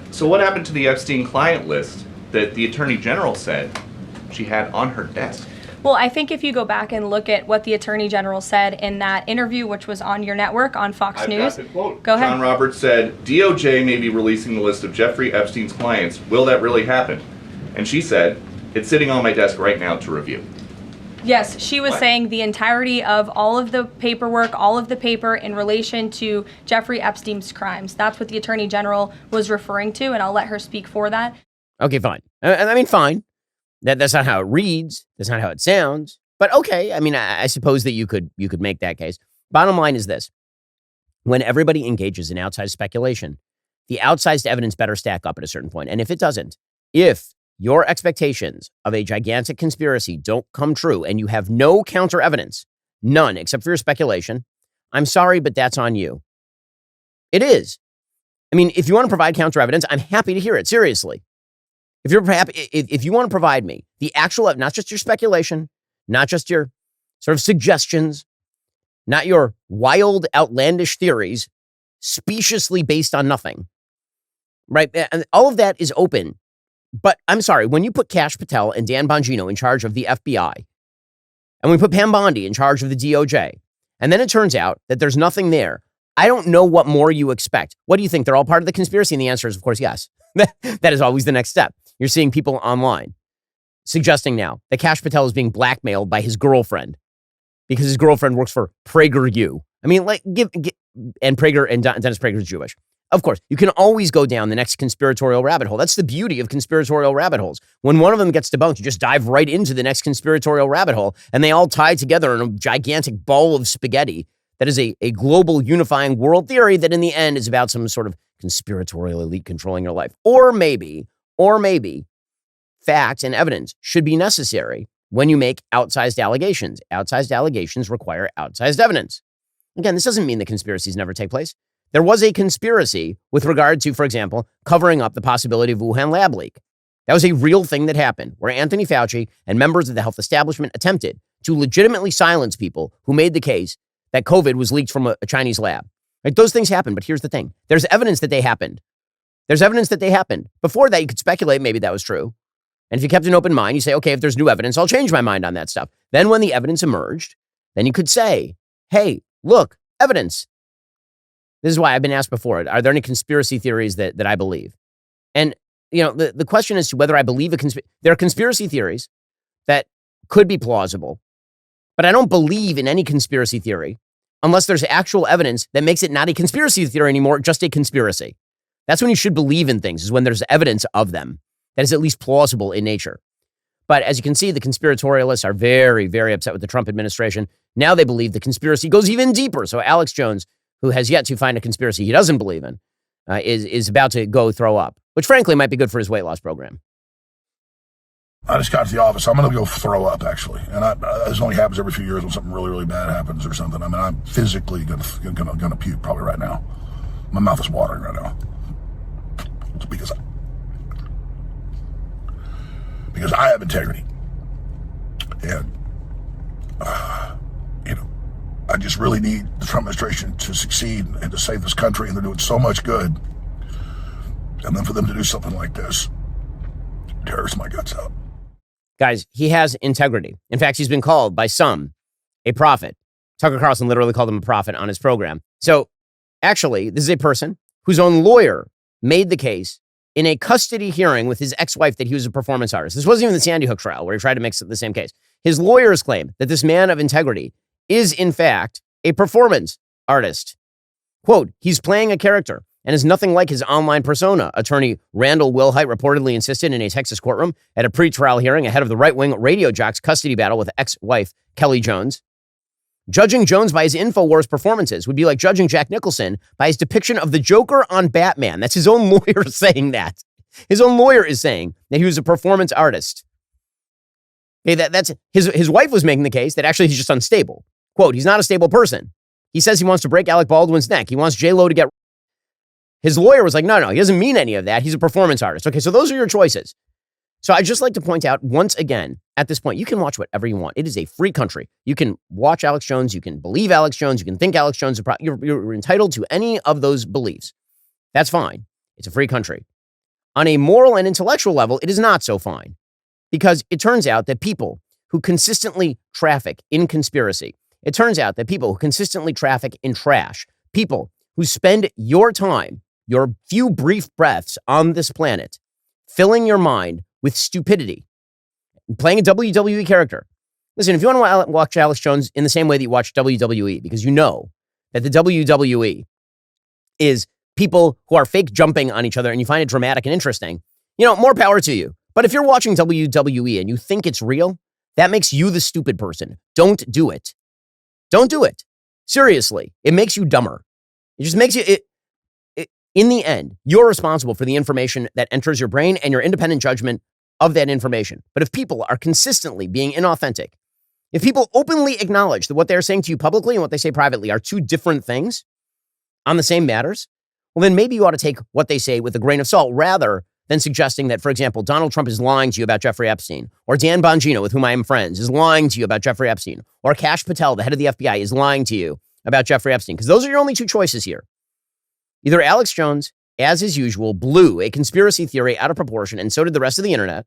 So what happened to the Epstein client list that the Attorney General said she had on her desk?
Well, I think if you go back and look at what the Attorney General said in that interview, which was on your network on Fox News.
Got the quote.
Go ahead.
John Roberts said, DOJ may be releasing the list of Jeffrey Epstein's clients. Will that really happen? And she said, it's sitting on my desk right now to review.
Yes, she was saying the entirety of all of the paperwork, all of the paper in relation to Jeffrey Epstein's crimes. That's what the Attorney General was referring to, and I'll let her speak for that.
Okay, fine. I mean, fine. That's not how it reads. That's not how it sounds. But okay, I mean, I suppose that you could make that case. Bottom line is this. When everybody engages in outsized speculation, the outsized evidence better stack up at a certain point. And if it doesn't, if your expectations of a gigantic conspiracy don't come true and you have no counter evidence, none except for your speculation, I'm sorry, but that's on you. It is. I mean, if you want to provide counter evidence, I'm happy to hear it. Seriously. If you want to provide me the actual, not just your speculation, not just your sort of suggestions, not your wild, outlandish theories, speciously based on nothing, right? And all of that is open. But I'm sorry, when you put Kash Patel and Dan Bongino in charge of the FBI, and we put Pam Bondi in charge of the DOJ, and then it turns out that there's nothing there, I don't know what more you expect. What do you think? They're all part of the conspiracy? And the answer is, of course, yes. That is always the next step. You're seeing people online suggesting now that Kash Patel is being blackmailed by his girlfriend because his girlfriend works for PragerU. I mean, like, and Prager and Dennis Prager is Jewish. Of course, you can always go down the next conspiratorial rabbit hole. That's the beauty of conspiratorial rabbit holes. When one of them gets debunked, you just dive right into the next conspiratorial rabbit hole, and they all tie together in a gigantic ball of spaghetti that is a global unifying world theory that in the end is about some sort of conspiratorial elite controlling your life. Or maybe facts and evidence should be necessary when you make outsized allegations. Outsized allegations require outsized evidence. Again, this doesn't mean that conspiracies never take place. There was a conspiracy with regard to, for example, covering up the possibility of Wuhan lab leak. That was a real thing that happened, where Anthony Fauci and members of the health establishment attempted to legitimately silence people who made the case that COVID was leaked from a Chinese lab. Right? Those things happen, but here's the thing. There's evidence that they happened. There's evidence that they happened. Before that, you could speculate maybe that was true. And if you kept an open mind, you say, okay, if there's new evidence, I'll change my mind on that stuff. Then when the evidence emerged, then you could say, hey, look, evidence. This is why I've been asked before, are there any conspiracy theories that I believe? And, you know, the question is whether I believe there are conspiracy theories that could be plausible, but I don't believe in any conspiracy theory unless there's actual evidence that makes it not a conspiracy theory anymore, just a conspiracy. That's when you should believe in things, is when there's evidence of them that is at least plausible in nature. But as you can see, the conspiratorialists are very, very upset with the Trump administration. Now they believe the conspiracy goes even deeper. So Alex Jones, who has yet to find a conspiracy he doesn't believe in, is about to go throw up, which frankly might be good for his weight loss program.
I just got to the office. I'm going to go throw up, actually. And this only happens every few years when something really, really bad happens or something. I mean, I'm physically going to puke probably right now. My mouth is watering right now. It's because I have integrity. And, I just really need the Trump administration to succeed and to save this country, and they're doing so much good. And then for them to do something like this tears my guts out.
Guys, he has integrity. In fact, he's been called by some a prophet. Tucker Carlson literally called him a prophet on his program. So actually, this is a person whose own lawyer made the case in a custody hearing with his ex-wife that he was a performance artist. This wasn't even the Sandy Hook trial where he tried to mix the same case. His lawyers claim that this man of integrity is, in fact, a performance artist. Quote, he's playing a character and is nothing like his online persona, attorney Randall Wilhite reportedly insisted in a Texas courtroom at a pre-trial hearing ahead of the right-wing radio jock's custody battle with ex-wife Kelly Jones. Judging Jones by his InfoWars performances would be like judging Jack Nicholson by his depiction of the Joker on Batman. That's his own lawyer saying that. His own lawyer is saying that he was a performance artist. Okay, that's his wife was making the case that actually he's just unstable. Quote, he's not a stable person. He says he wants to break Alec Baldwin's neck. He wants J-Lo to get... His lawyer was like, no, he doesn't mean any of that. He's a performance artist. Okay, so those are your choices. So I'd just like to point out once again, at this point, you can watch whatever you want. It is a free country. You can watch Alex Jones. You can believe Alex Jones. You can think Alex Jones is you're entitled to any of those beliefs. That's fine. It's a free country. On a moral and intellectual level, it is not so fine. Because it turns out that people who consistently traffic in conspiracy, it turns out that people who consistently traffic in trash, people who spend your time, your few brief breaths on this planet, filling your mind with stupidity, playing a WWE character. Listen, if you want to watch Alex Jones in the same way that you watch WWE, because you know that the WWE is people who are fake jumping on each other and you find it dramatic and interesting, more power to you. But if you're watching WWE and you think it's real, that makes you the stupid person. Don't do it. Don't do it. Seriously, it makes you dumber. It just makes you... In the end, you're responsible for the information that enters your brain and your independent judgment of that information. But if people are consistently being inauthentic, if people openly acknowledge that what they're saying to you publicly and what they say privately are two different things on the same matters, well, then maybe you ought to take what they say with a grain of salt rather than suggesting that, for example, Donald Trump is lying to you about Jeffrey Epstein, or Dan Bongino, with whom I am friends, is lying to you about Jeffrey Epstein, or Kash Patel, the head of the FBI, is lying to you about Jeffrey Epstein, because those are your only two choices here. Either Alex Jones, as is usual, blew a conspiracy theory out of proportion, and so did the rest of the internet,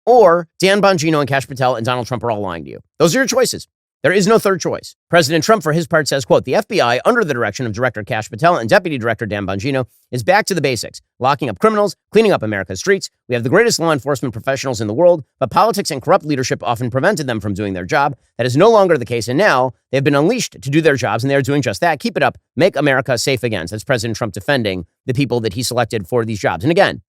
or Dan Bongino and Kash Patel and Donald Trump are all lying to you. Those are your choices. There is no third choice. President Trump, for his part, says, quote, the FBI, under the direction of Director Kash Patel and Deputy Director Dan Bongino, is back to the basics, locking up criminals, cleaning up America's streets. We have the greatest law enforcement professionals in the world, but politics and corrupt leadership often prevented them from doing their job. That is no longer the case, and now they've been unleashed to do their jobs, and they're doing just that. Keep it up. Make America safe again. So that's President Trump defending the people that he selected for these jobs. And again,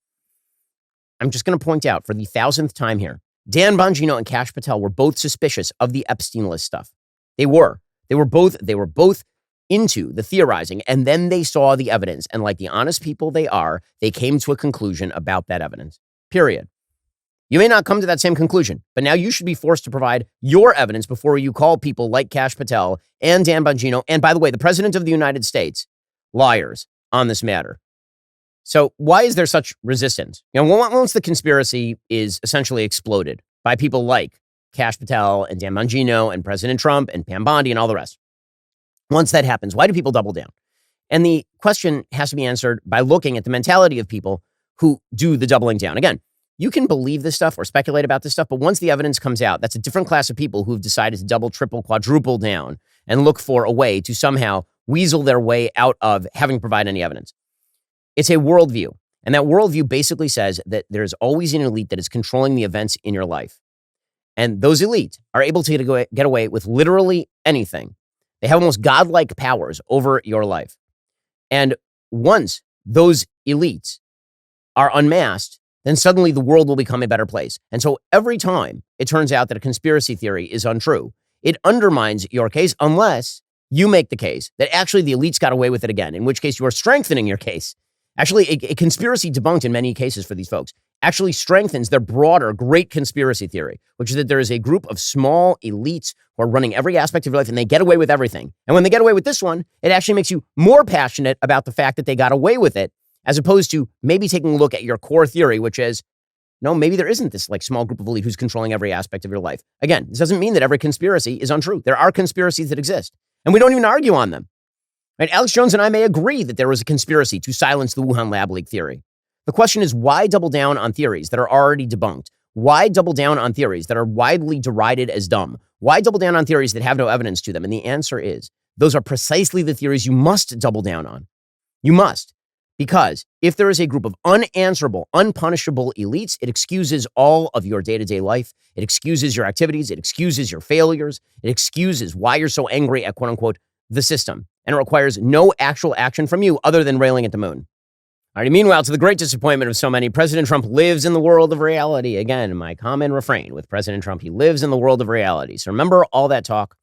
I'm just going to point out for the 1,000th time here, Dan Bongino and Kash Patel were both suspicious of the Epstein list stuff. They were both into the theorizing, and then they saw the evidence. And like the honest people they are, they came to a conclusion about that evidence, period. You may not come to that same conclusion, but now you should be forced to provide your evidence before you call people like Kash Patel and Dan Bongino, and by the way, the President of the United States, liars on this matter. So why is there such resistance? Once the conspiracy is essentially exploded by people like Kash Patel and Dan Bongino and President Trump and Pam Bondi and all the rest. Once that happens, why do people double down? And the question has to be answered by looking at the mentality of people who do the doubling down. Again, you can believe this stuff or speculate about this stuff, but once the evidence comes out, that's a different class of people who've decided to double, triple, quadruple down and look for a way to somehow weasel their way out of having to provide any evidence. It's a worldview. And that worldview basically says that there's always an elite that is controlling the events in your life. And those elites are able to get away with literally anything. They have almost godlike powers over your life. And once those elites are unmasked, then suddenly the world will become a better place. And so every time it turns out that a conspiracy theory is untrue, it undermines your case unless you make the case that actually the elites got away with it again, in which case you are strengthening your case. Actually, a conspiracy debunked in many cases for these folks actually strengthens their broader great conspiracy theory, which is that there is a group of small elites who are running every aspect of your life and they get away with everything. And when they get away with this one, it actually makes you more passionate about the fact that they got away with it, as opposed to maybe taking a look at your core theory, which is, no, maybe there isn't this like small group of elite who's controlling every aspect of your life. Again, this doesn't mean that every conspiracy is untrue. There are conspiracies that exist. And we don't even argue on them. Right? Alex Jones and I may agree that there was a conspiracy to silence the Wuhan lab leak theory. The question is, why double down on theories that are already debunked? Why double down on theories that are widely derided as dumb? Why double down on theories that have no evidence to them? And the answer is, those are precisely the theories you must double down on. You must. Because if there is a group of unanswerable, unpunishable elites, it excuses all of your day-to-day life. It excuses your activities. It excuses your failures. It excuses why you're so angry at, quote unquote, the system. And it requires no actual action from you other than railing at the moon. All right, meanwhile, to the great disappointment of so many, President Trump lives in the world of reality. Again, my common refrain with President Trump, he lives in the world of reality. So remember all that talk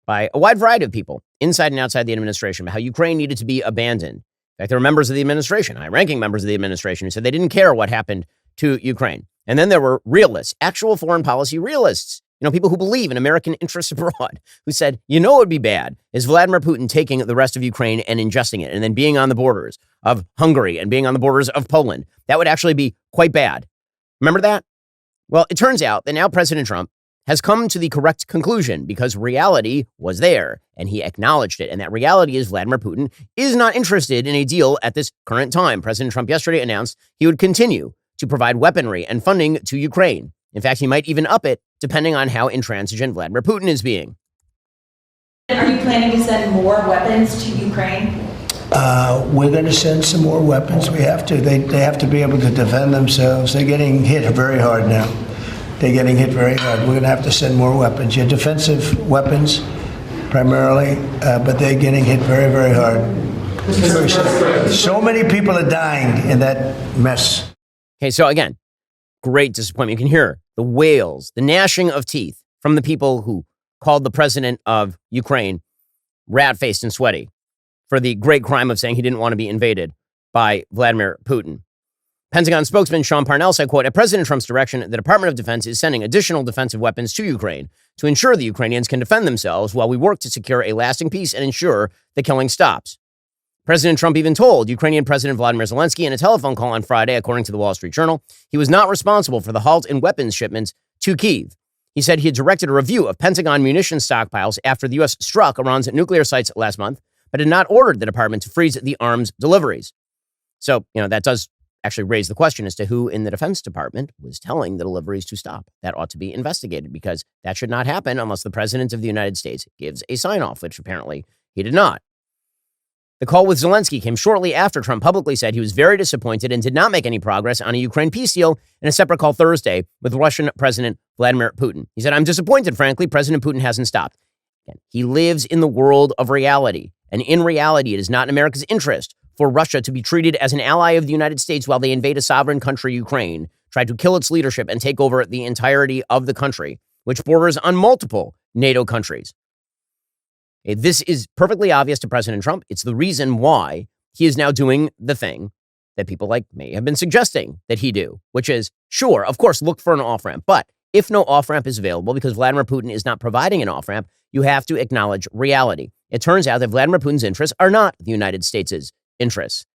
by a wide variety of people inside and outside the administration about how Ukraine needed to be abandoned. In fact, there were members of the administration, high-ranking members of the administration, who said they didn't care what happened to Ukraine. And then there were realists, actual foreign policy realists, people who believe in American interests abroad, who said, what would be bad is Vladimir Putin taking the rest of Ukraine and ingesting it, and then being on the borders of Hungary and being on the borders of Poland. That would actually be quite bad. Remember that? Well, it turns out that now President Trump has come to the correct conclusion because reality was there and he acknowledged it. And that reality is Vladimir Putin is not interested in a deal at this current time. President Trump yesterday announced he would continue to provide weaponry and funding to Ukraine. In fact, he might even up it depending on how intransigent Vladimir Putin is being.
Are you planning to send more weapons to Ukraine?
We're going to send some more weapons. We have to. They have to be able to defend themselves. They're getting hit very hard now. They're getting hit very hard. We're going to have to send more weapons. Yeah, defensive weapons primarily, but they're getting hit very, very hard. So many people are dying in that mess.
Okay, so again, great disappointment. You can hear the wails, the gnashing of teeth from the people who called the president of Ukraine rat-faced and sweaty for the great crime of saying he didn't want to be invaded by Vladimir Putin. Pentagon spokesman Sean Parnell said, quote, at President Trump's direction, the Department of Defense is sending additional defensive weapons to Ukraine to ensure the Ukrainians can defend themselves while we work to secure a lasting peace and ensure the killing stops. President Trump even told Ukrainian President Vladimir Zelensky in a telephone call on Friday, according to the Wall Street Journal, he was not responsible for the halt in weapons shipments to Kyiv. He said he had directed a review of Pentagon munition stockpiles after the U.S. struck Iran's nuclear sites last month, but had not ordered the department to freeze the arms deliveries. So, that does actually raise the question as to who in the Defense Department was telling the deliveries to stop. That ought to be investigated because that should not happen unless the President of the United States gives a sign-off, which apparently he did not. The call with Zelensky came shortly after Trump publicly said he was very disappointed and did not make any progress on a Ukraine peace deal in a separate call Thursday with Russian President Vladimir Putin. He said, I'm disappointed, frankly, President Putin hasn't stopped. Again, he lives in the world of reality. And in reality, it is not in America's interest for Russia to be treated as an ally of the United States while they invade a sovereign country, Ukraine, try to kill its leadership and take over the entirety of the country, which borders on multiple NATO countries. This is perfectly obvious to President Trump. It's the reason why he is now doing the thing that people like me have been suggesting that he do, which is, sure, of course, look for an off-ramp. But if no off-ramp is available because Vladimir Putin is not providing an off-ramp, you have to acknowledge reality. It turns out that Vladimir Putin's interests are not the United States' interests.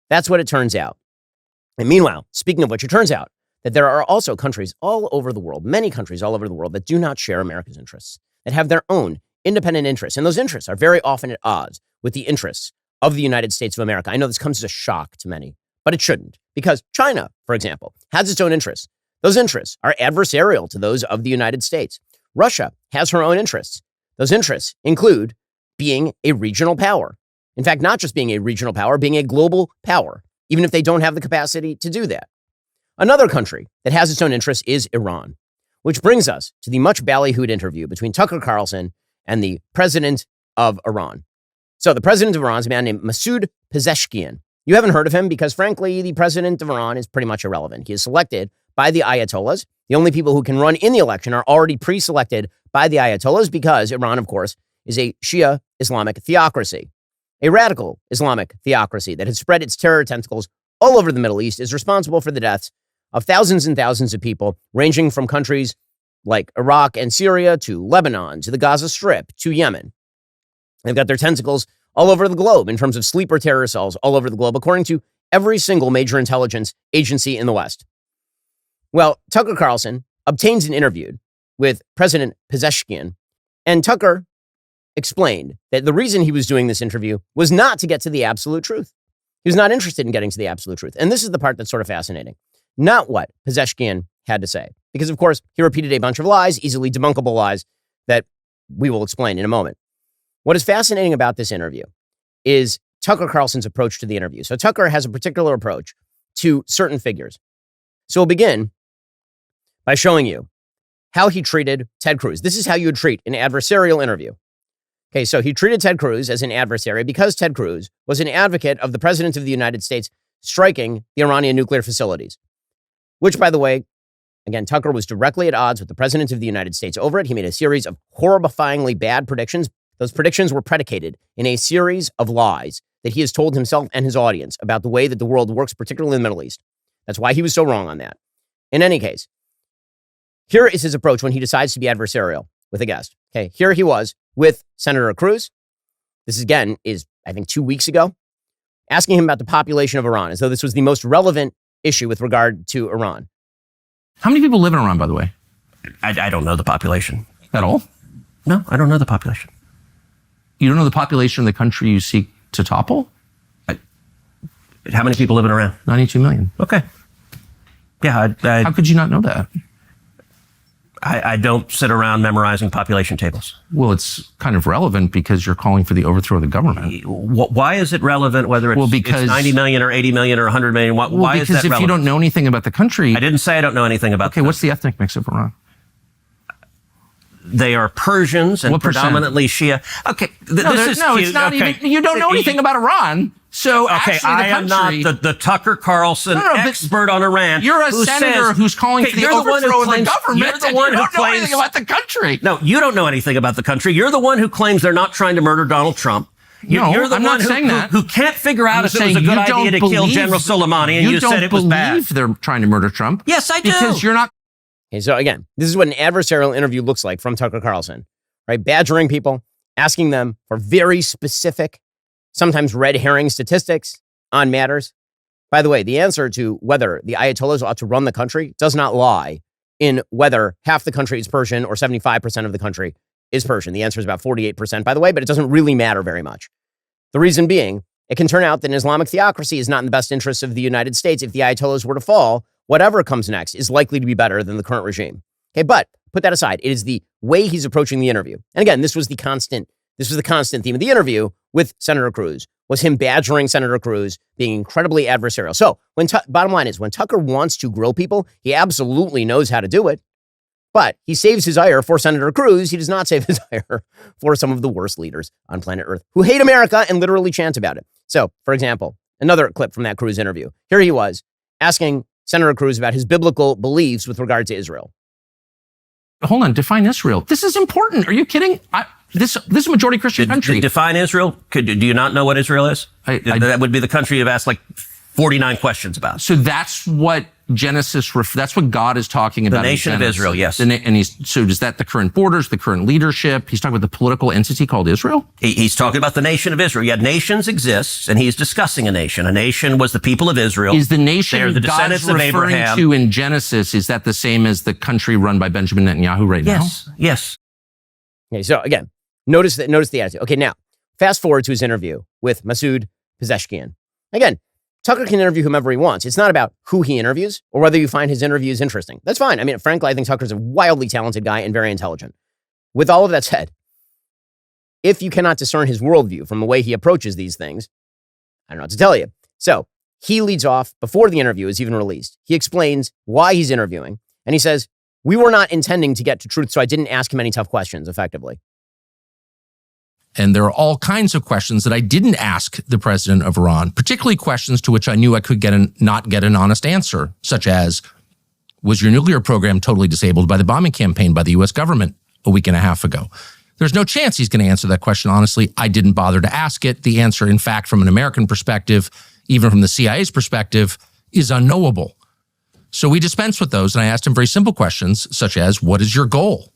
That's what it turns out. And meanwhile, speaking of which, it turns out that there are also countries all over the world, many countries all over the world that do not share America's interests, that have their own independent interests. And those interests are very often at odds with the interests of the United States of America. I know this comes as a shock to many, but it shouldn't, because China, for example, has its own interests. Those interests are adversarial to those of the United States. Russia has her own interests. Those interests include being a regional power. In fact, not just being a regional power, being a global power, even if they don't have the capacity to do that. Another country that has its own interests is Iran, which brings us to the much ballyhooed interview between Tucker Carlson and the president of Iran. So the president of Iran is a man named Masoud Pezeshkian. You haven't heard of him because, frankly, the president of Iran is pretty much irrelevant. He is selected by the Ayatollahs. The only people who can run in the election are already pre-selected by the Ayatollahs because Iran, of course, is a Shia Islamic theocracy. A radical Islamic theocracy that has spread its terror tentacles all over the Middle East is responsible for the deaths of thousands and thousands of people, ranging from countries like Iraq and Syria to Lebanon, to the Gaza Strip, to Yemen. They've got their tentacles all over the globe in terms of sleeper terror cells all over the globe, according to every single major intelligence agency in the West. Well, Tucker Carlson obtains an interview with President Pezeshkian, and Tucker explained that the reason he was doing this interview was not to get to the absolute truth. He was not interested in getting to the absolute truth. And this is the part that's sort of fascinating. Not what Pezeshkian had to say. Because, of course, he repeated a bunch of lies, easily debunkable lies, that we will explain in a moment. What is fascinating about this interview is Tucker Carlson's approach to the interview. So Tucker has a particular approach to certain figures. So we'll begin by showing you how he treated Ted Cruz. This is how you would treat an adversarial interview. Okay, so he treated Ted Cruz as an adversary because Ted Cruz was an advocate of the president of the United States striking the Iranian nuclear facilities, which, by the way, again, Tucker was directly at odds with the president of the United States over it. He made a series of horrifyingly bad predictions. Those predictions were predicated in a series of lies that he has told himself and his audience about the way that the world works, particularly in the Middle East. That's why he was so wrong on that. In any case, here is his approach when he decides to be adversarial with a guest. Okay, here he was with Senator Cruz. This again is, I think, 2 weeks ago, asking him about the population of Iran, as though this was the most relevant issue with regard to Iran.
How many people live in Iran, by the way?
I don't know the population.
At all?
No, I don't know the population.
You don't know the population of the country you seek to topple?
How many people live in Iran?
92 million.
Okay. Yeah.
How could you not know that?
I don't sit around memorizing population tables.
Well, it's kind of relevant because you're calling for the overthrow of the government.
Why is it relevant whether it's 90 million or 80 million or 100 million? Why is that relevant?
Because if you don't know anything about the country...
I didn't say I don't know anything about
Okay, what's the ethnic mix of Iran?
They are Persians and predominantly Shia. Okay,
it's not even... You don't know anything about Iran. So
okay, I am not the Tucker Carlson expert on Iran.
You're a senator who's calling for the overthrow of the government.
You're the one who
don't know anything about the country.
No, you don't know anything about the country. You're the one who claims they're not trying to murder Donald Trump. You're the one who can't figure out if it was a good idea to kill General Soleimani, and you said it was bad.
You don't believe they're trying to murder Trump.
Yes, I do.
Because you're not...
Okay, so again, this is what an adversarial interview looks like from Tucker Carlson, right? Badgering people, asking them for very specific, sometimes red herring statistics on matters. By the way, the answer to whether the Ayatollahs ought to run the country does not lie in whether half the country is Persian or 75% of the country is Persian. The answer is about 48%, by the way, but it doesn't really matter very much. The reason being, it can turn out that an Islamic theocracy is not in the best interests of the United States. If the Ayatollahs were to fall, whatever comes next is likely to be better than the current regime. Okay, but put that aside. It is the way he's approaching the interview. And again, this was the constant theme of the interview with Senator Cruz, was him badgering Senator Cruz, being incredibly adversarial. So bottom line is, when Tucker wants to grill people, he absolutely knows how to do it. But he saves his ire for Senator Cruz. He does not save his ire for some of the worst leaders on planet Earth who hate America and literally chant about it. So, for example, another clip from that Cruz interview. Here he was asking Senator Cruz about his biblical beliefs with regard to Israel.
Hold on, define Israel. This is important. Are you kidding? This is a majority Christian country.
Define Israel? Do you not know what Israel is? That would be the country you've asked like 49 questions about.
So that's what Genesis, that's what God is talking about.
The nation of Israel, yes.
So is that the current borders, the current leadership? He's talking about the political entity called Israel?
He's talking about the nation of Israel. Yeah, nations exist, and he's discussing a nation. A nation was the people of Israel.
Is the nation
They're the descendants
God's
of
referring
Abraham.
to in Genesis, is that the same as the country run by Benjamin Netanyahu right now?
Yes.
Okay, so again, notice the attitude. Okay, now, fast forward to his interview with Masoud Pezeshkian. Again, Tucker can interview whomever he wants. It's not about who he interviews or whether you find his interviews interesting. That's fine. I mean, frankly, I think Tucker's a wildly talented guy and very intelligent. With all of that said, if you cannot discern his worldview from the way he approaches these things, I don't know what to tell you. So he leads off before the interview is even released. He explains why he's interviewing. And he says, we were not intending to get to truth, so I didn't ask him any tough questions, effectively.
And there are all kinds of questions that I didn't ask the president of Iran, particularly questions to which I knew I could not get an honest answer, such as, was your nuclear program totally disabled by the bombing campaign by the U.S. government a week and a half ago? There's no chance he's going to answer that question honestly. I didn't bother to ask it. The answer, in fact, from an American perspective, even from the CIA's perspective, is unknowable. So we dispensed with those, and I asked him very simple questions, such as, what is your goal?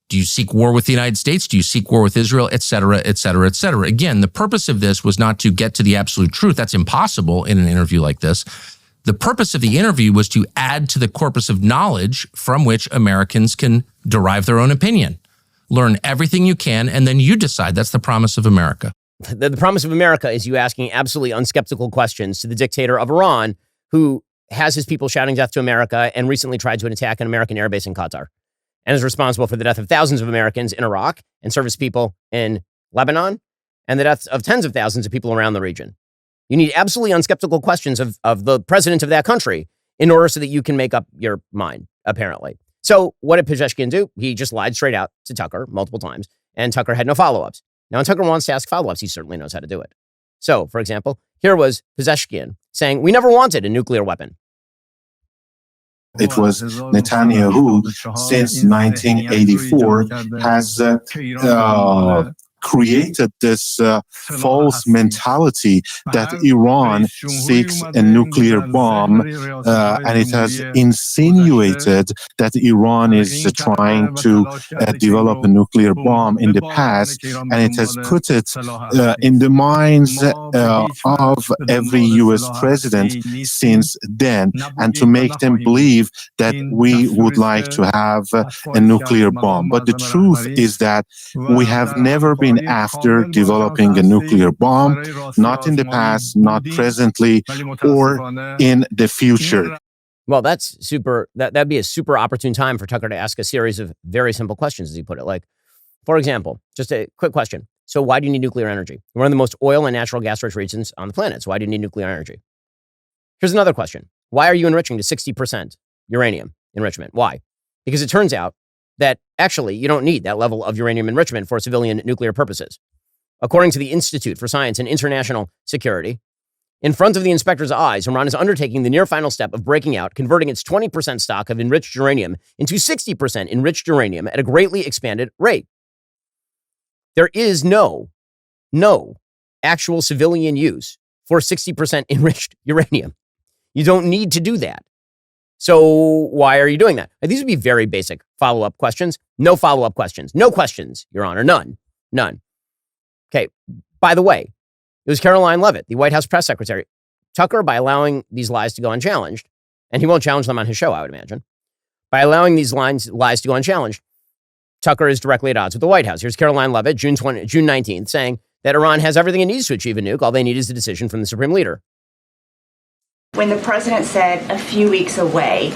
Do you seek war with the United States? Do you seek war with Israel, et cetera, et cetera, et cetera? Again, the purpose of this was not to get to the absolute truth. That's impossible in an interview like this. The purpose of the interview was to add to the corpus of knowledge from which Americans can derive their own opinion. learn everything you can, and then you decide. That's the promise of America.
The promise of America is you asking absolutely unskeptical questions to the dictator of Iran, who has his people shouting death to America and recently tried to attack an American airbase in Qatar and is responsible for the death of thousands of Americans in Iraq and service people in Lebanon and the deaths of tens of thousands of people around the region. You need absolutely unskeptical questions of the president of that country in order so that you can make up your mind, apparently. So what did Pezeshkian do? He just lied straight out to Tucker multiple times, and Tucker had no follow-ups. Now, when Tucker wants to ask follow-ups, he certainly knows how to do it. So, for example, here was Pezeshkian saying, we never wanted a nuclear weapon.
It was Netanyahu who, since 1984, has created this false mentality that Iran seeks a nuclear bomb, and it has insinuated that Iran is trying to develop a nuclear bomb in the past, and it has put it in the minds of every U.S. president since then, and to make them believe that we would like to have a nuclear bomb. But the truth is that we have never been after developing a nuclear bomb, not in the past, not presently, or in the future.
Well, that's super. That'd be a super opportune time for Tucker to ask a series of very simple questions, as he put it. Like, for example, just a quick question. So why do you need nuclear energy? We're one of the most oil and natural gas rich regions on the planet. So why do you need nuclear energy? Here's another question. Why are you enriching to 60% uranium enrichment? Why? Because it turns out that actually you don't need that level of uranium enrichment for civilian nuclear purposes. According to the Institute for Science and International Security, in front of the inspector's eyes, Iran is undertaking the near final step of breaking out, converting its 20% stock of enriched uranium into 60% enriched uranium at a greatly expanded rate. There is no actual civilian use for 60% enriched uranium. You don't need to do that. So why are you doing that? These would be very basic follow-up questions. No follow-up questions. No questions, Your Honor. None. Okay. By the way, it was Caroline Leavitt, the White House press secretary. Tucker, by allowing these lies to go unchallenged, and he won't challenge them on his show, I would imagine. By allowing these lies to go unchallenged, Tucker is directly at odds with the White House. Here's Caroline Leavitt, June 19th, saying that Iran has everything it needs to achieve a nuke. All they need is a decision from the supreme leader.
When the president said a few weeks away,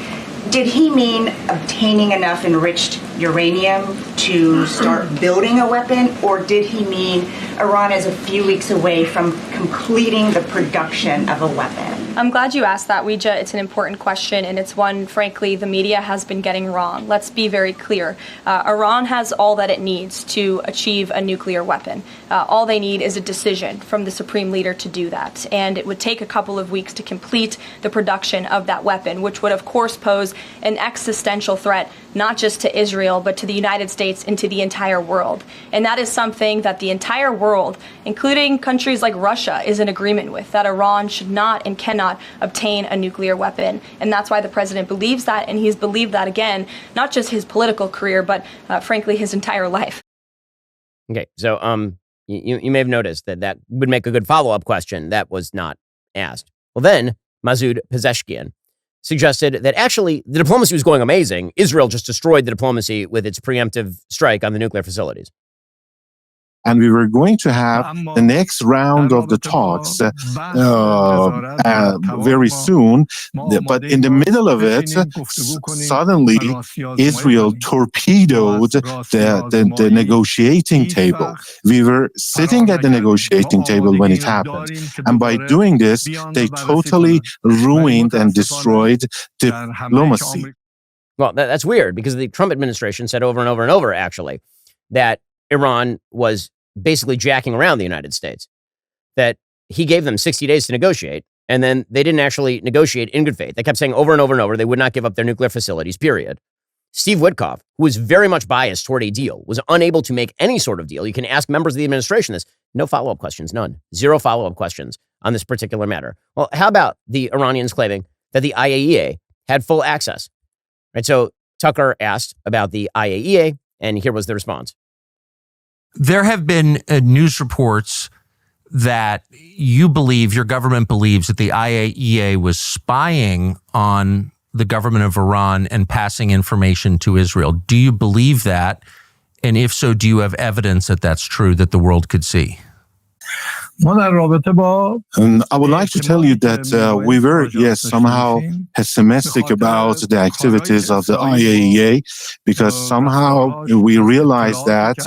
did he mean obtaining enough enriched uranium to start building a weapon, or did he mean Iran is a few weeks away from completing the production of a weapon?
I'm glad you asked that, Weija. It's an important question, and it's one, frankly, the media has been getting wrong. Let's be very clear. Iran has all that it needs to achieve a nuclear weapon. All they need is a decision from the supreme leader to do that. And it would take a couple of weeks to complete the production of that weapon, which would, of course, pose an existential threat, not just to Israel, but to the United States and to the entire world. And that is something that the entire world, including countries like Russia, is in agreement with, that Iran should not and cannot obtain a nuclear weapon. And that's why the president believes that, and he's believed that, again, not just his political career, but frankly, his entire life.
Okay, so you may have noticed that would make a good follow-up question that was not asked. Well, then Masoud Pezeshkian suggested that actually the diplomacy was going amazing. Israel just destroyed the diplomacy with its preemptive strike on the nuclear facilities.
And we were going to have the next round of the talks very soon. But in the middle of it, suddenly Israel torpedoed the negotiating table. We were sitting at the negotiating table when it happened. And by doing this, they totally ruined and destroyed diplomacy.
Well, that's weird, because the Trump administration said over and over and over, actually, that Iran was basically jacking around the United States, that he gave them 60 days to negotiate, and then they didn't actually negotiate in good faith. They kept saying over and over and over they would not give up their nuclear facilities, period. Steve Witkoff, who was very much biased toward a deal, was unable to make any sort of deal. You can ask members of the administration this. No follow-up questions, none. Zero follow-up questions on this particular matter. Well, how about the Iranians claiming that the IAEA had full access? Right, so Tucker asked about the IAEA, and here was the response.
There have been news reports that your government believes that the IAEA was spying on the government of Iran and passing information to Israel. Do you believe that? And if so, do you have evidence that that's true that the world could see?
I would like to tell you that we were, yes, somehow pessimistic about the activities of the IAEA, because somehow we realized that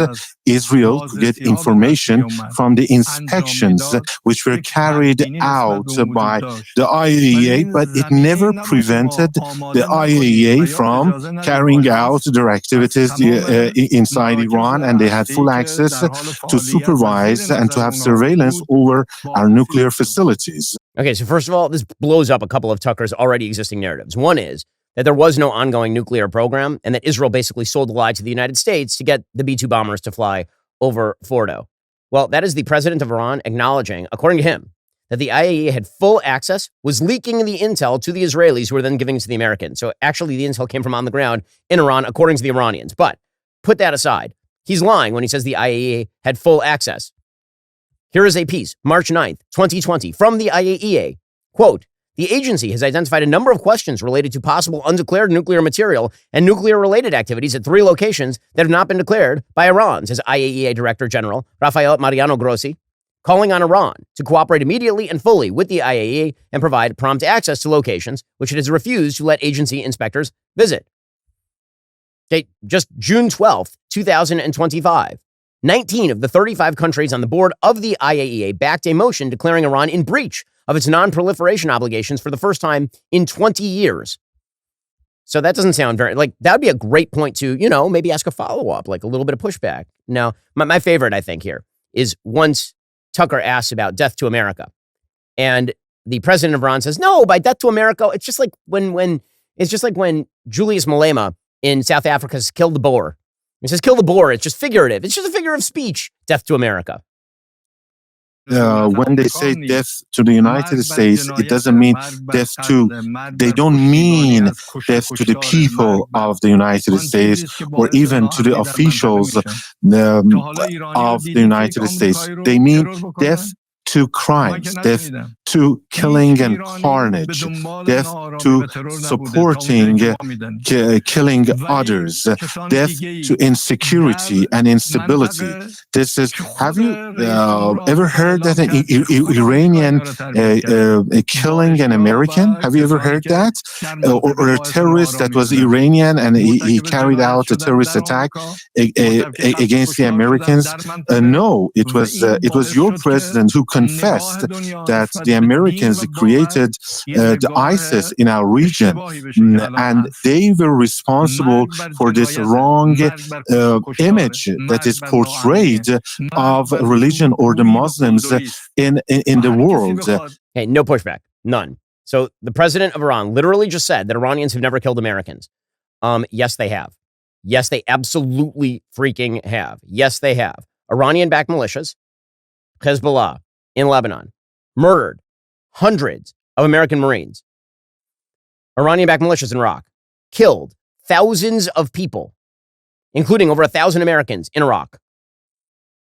Israel could get information from the inspections which were carried out by the IAEA, but it never prevented the IAEA from carrying out their activities inside Iran, and they had full access to supervise and to have surveillance over our nuclear facilities.
Okay, so first of all, this blows up a couple of Tucker's already existing narratives. One is that there was no ongoing nuclear program and that Israel basically sold the lie to the United States to get the B-2 bombers to fly over Fordo. Well, that is the president of Iran acknowledging, according to him, that the IAEA had full access, was leaking the intel to the Israelis who were then giving it to the Americans. So actually the intel came from on the ground in Iran, according to the Iranians. But put that aside. He's lying when he says the IAEA had full access. Here is a piece, March 9th, 2020, from the IAEA. Quote, the agency has identified a number of questions related to possible undeclared nuclear material and nuclear-related activities at 3 locations that have not been declared by Iran, says IAEA Director General Rafael Mariano Grossi, calling on Iran to cooperate immediately and fully with the IAEA and provide prompt access to locations which it has refused to let agency inspectors visit. Okay, just June 12th, 2025. 19 of the 35 countries on the board of the IAEA backed a motion declaring Iran in breach of its non-proliferation obligations for the first time in 20 years. So that doesn't sound very, that would be a great point to, maybe ask a follow-up, like a little bit of pushback. Now, my favorite, I think, here is once Tucker asks about death to America, and the president of Iran says, no, by death to America, it's just like when Julius Malema in South Africa killed the Boer. He says, kill the Boer. It's just figurative. It's just a figure of speech. Death to America.
When they say death to the United States, it doesn't mean death to, they don't mean death to the people of the United States or even to the officials of the United States. They mean death to crimes, death to killing and carnage, death to supporting killing others, death to insecurity and instability. This is, have you ever heard that an Iranian killing an American? Have you ever heard that? Or a terrorist that was Iranian and he carried out a terrorist attack against the Americans? No, it was your president who confessed that the Americans created the ISIS in our region, and they were responsible for this wrong image that is portrayed of religion or the Muslims in the world.
Hey, no pushback, none. So the president of Iran literally just said that Iranians have never killed Americans. Yes, they have. Yes, they absolutely freaking have. Yes, they have. Iranian-backed militias, Hezbollah, in Lebanon, murdered hundreds of American Marines. Iranian-backed militias in Iraq killed thousands of people, including over 1,000 Americans in Iraq.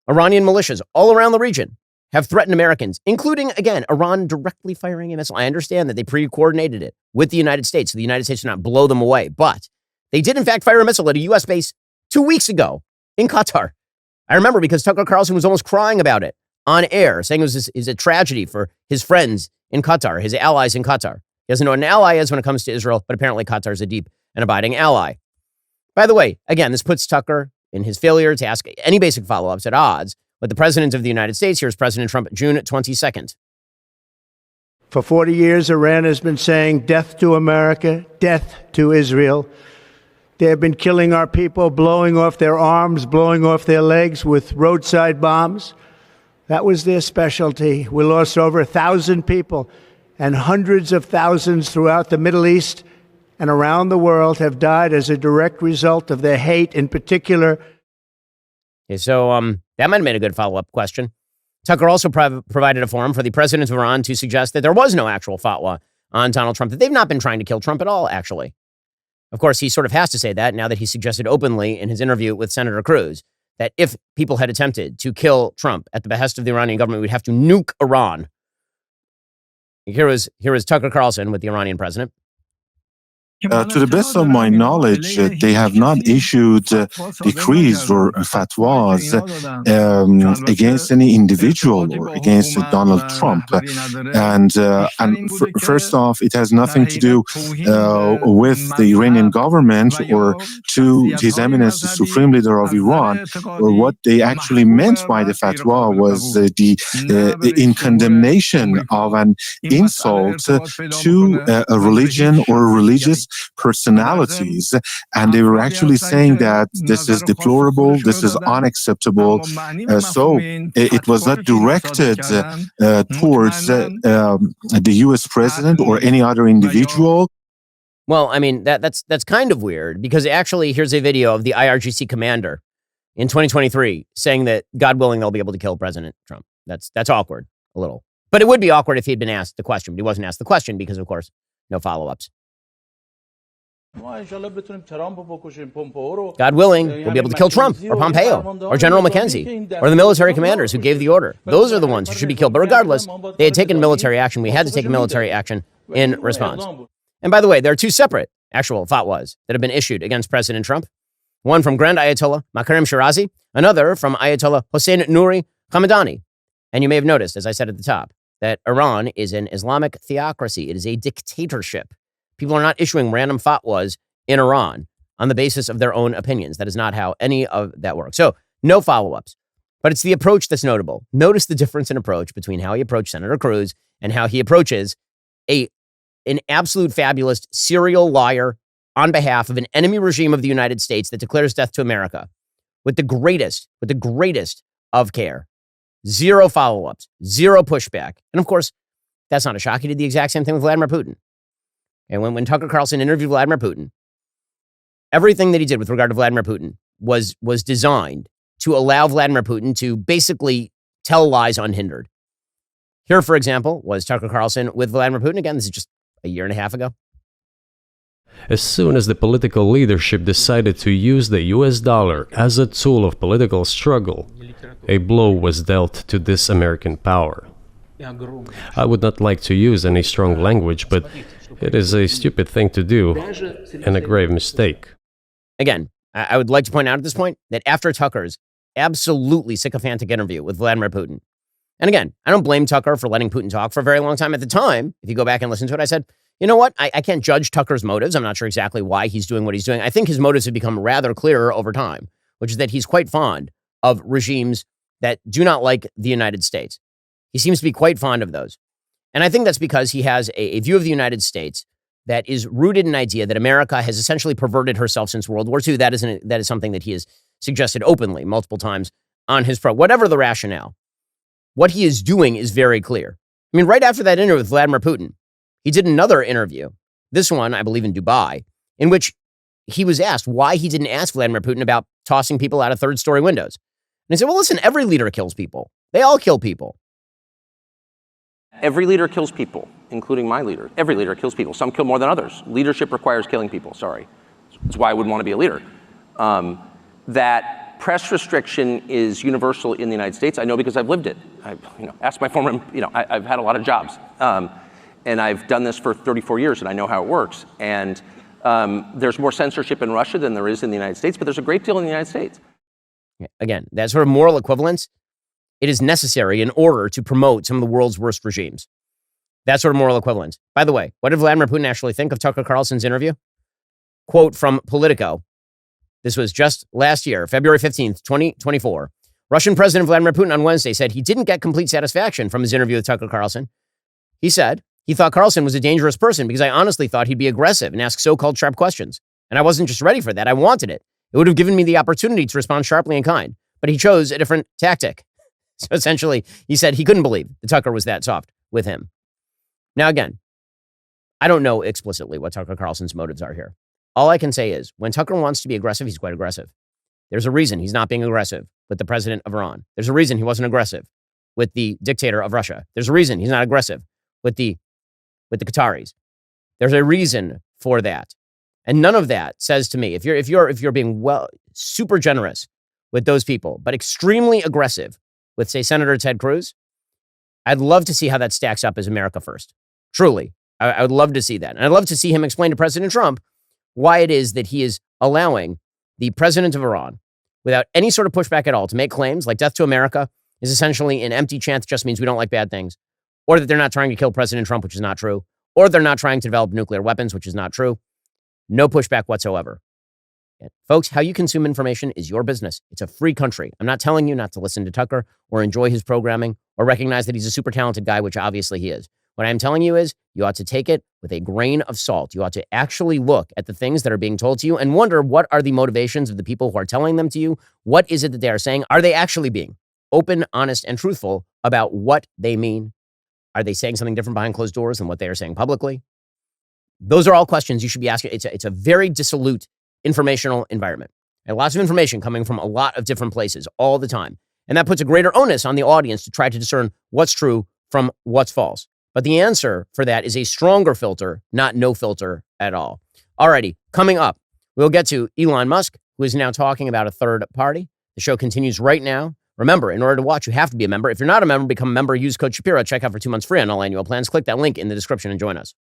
Iranian militias all around the region have threatened Americans, including, again, Iran directly firing a missile. I understand that they pre-coordinated it with the United States, so the United States did not blow them away, but they did, in fact, fire a missile at a U.S. base 2 weeks ago in Qatar. I remember because Tucker Carlson was almost crying about it on air, saying it was a tragedy for his friends in Qatar, his allies in Qatar. He doesn't know what an ally is when it comes to Israel, but apparently Qatar is a deep and abiding ally. By the way, again, this puts Tucker in his failure to ask any basic follow-ups at odds with the President of the United States. Here's President Trump, June 22nd.
For 40 years, Iran has been saying death to America, death to Israel. They have been killing our people, blowing off their arms, blowing off their legs with roadside bombs. That was their specialty. We lost over 1,000 people, and hundreds of thousands throughout the Middle East and around the world have died as a direct result of their hate in particular.
Okay, so that might have made a good follow-up question. Tucker also provided a forum for the president of Iran to suggest that there was no actual fatwa on Donald Trump, that they've not been trying to kill Trump at all, actually. Of course, he sort of has to say that now that he suggested openly in his interview with Senator Cruz that if people had attempted to kill Trump at the behest of the Iranian government, we'd have to nuke Iran. Here was Tucker Carlson with the Iranian president.
To the best of my knowledge, they have not issued decrees or fatwas against any individual or against Donald Trump. And first off, it has nothing to do with the Iranian government or to His Eminence, the Supreme Leader of Iran. Or what they actually meant by the fatwa was in condemnation of an insult to a religion or religious personalities, and they were actually saying that this is deplorable, this is unacceptable. So it was not directed towards the U.S. president or any other individual.
Well, I mean, that's kind of weird, because actually here's a video of the IRGC commander in 2023 saying that, God willing, they'll be able to kill President Trump. That's awkward, a little. But it would be awkward if he'd been asked the question, but he wasn't asked the question because, of course, no follow-ups. God willing, we'll be able to kill Trump or Pompeo or General McKenzie or the military commanders who gave the order. Those are the ones who should be killed. But regardless, they had taken military action. We had to take military action in response. And by the way, there are two separate actual fatwas that have been issued against President Trump. One from Grand Ayatollah Makarem Shirazi, another from Ayatollah Hossein Nouri Hamadani. And you may have noticed, as I said at the top, that Iran is an Islamic theocracy. It is a dictatorship. People are not issuing random fatwas in Iran on the basis of their own opinions. That is not how any of that works. So no follow-ups, but it's the approach that's notable. Notice the difference in approach between how he approached Senator Cruz and how he approaches an absolute fabulous serial liar on behalf of an enemy regime of the United States that declares death to America with the greatest of care. Zero follow-ups, zero pushback. And of course, that's not a shock. He did the exact same thing with Vladimir Putin. And when Tucker Carlson interviewed Vladimir Putin, everything that he did with regard to Vladimir Putin was designed to allow Vladimir Putin to basically tell lies unhindered. Here, for example, was Tucker Carlson with Vladimir Putin. Again, this is just a year and a half ago.
As soon as the political leadership decided to use the US dollar as a tool of political struggle, a blow was dealt to this American power. I would not like to use any strong language, but it is a stupid thing to do and a grave mistake.
Again, I would like to point out at this point that after Tucker's absolutely sycophantic interview with Vladimir Putin, and again, I don't blame Tucker for letting Putin talk for a very long time. At the time, if you go back and listen to it, I said, you know what? I can't judge Tucker's motives. I'm not sure exactly why he's doing what he's doing. I think his motives have become rather clearer over time, which is that he's quite fond of regimes that do not like the United States. He seems to be quite fond of those. And I think that's because he has a view of the United States that is rooted in an idea that America has essentially perverted herself since World War II. That is something that he has suggested openly multiple times on his program. Whatever the rationale, what he is doing is very clear. I mean, right after that interview with Vladimir Putin, he did another interview, this one, I believe, in Dubai, in which he was asked why he didn't ask Vladimir Putin about tossing people out of third-story windows. And he said, well, listen, every leader kills people. They all kill people.
Every leader kills people, including my leader. Every leader kills people. Some kill more than others. Leadership requires killing people, sorry. That's why I wouldn't want to be a leader. That press restriction is universal in the United States. I know because I've lived it. Ask my former, I've had a lot of jobs. And I've done this for 34 years, and I know how it works. And there's more censorship in Russia than there is in the United States, but there's a great deal in the United States.
Again, that sort of moral equivalence, it is necessary in order to promote some of the world's worst regimes. That sort of moral equivalence. By the way, what did Vladimir Putin actually think of Tucker Carlson's interview? Quote from Politico. This was just last year, February 15th, 2024. Russian President Vladimir Putin on Wednesday said he didn't get complete satisfaction from his interview with Tucker Carlson. He said he thought Carlson was a dangerous person because I honestly thought he'd be aggressive and ask so-called sharp questions. And I wasn't just ready for that. I wanted it. It would have given me the opportunity to respond sharply and kind. But he chose a different tactic. So essentially, he said he couldn't believe that Tucker was that soft with him. Now, again, I don't know explicitly what Tucker Carlson's motives are here. All I can say is when Tucker wants to be aggressive, he's quite aggressive. There's a reason he's not being aggressive with the president of Iran. There's a reason he wasn't aggressive with the dictator of Russia. There's a reason he's not aggressive with the Qataris. There's a reason for that. And none of that says to me, if you're being super generous with those people, but extremely aggressive with, say, Senator Ted Cruz, I'd love to see how that stacks up as America first. Truly. I would love to see that. And I'd love to see him explain to President Trump why it is that he is allowing the president of Iran, without any sort of pushback at all, to make claims like death to America is essentially an empty chant that just means we don't like bad things, or that they're not trying to kill President Trump, which is not true, or they're not trying to develop nuclear weapons, which is not true. No pushback whatsoever. And folks, how you consume information is your business. It's a free country. I'm not telling you not to listen to Tucker or enjoy his programming or recognize that he's a super talented guy, which obviously he is. What I'm telling you is you ought to take it with a grain of salt. You ought to actually look at the things that are being told to you and wonder, what are the motivations of the people who are telling them to you? What is it that they are saying? Are they actually being open, honest, and truthful about what they mean? Are they saying something different behind closed doors than what they are saying publicly? Those are all questions you should be asking. It's a very dissolute informational environment. And lots of information coming from a lot of different places all the time. And that puts a greater onus on the audience to try to discern what's true from what's false. But the answer for that is a stronger filter, not no filter at all. Alrighty, coming up, we'll get to Elon Musk, who is now talking about a third party. The show continues right now. Remember, in order to watch, you have to be a member. If you're not a member, become a member. Use code Shapiro. Check out for 2 months free on all annual plans. Click that link in the description and join us.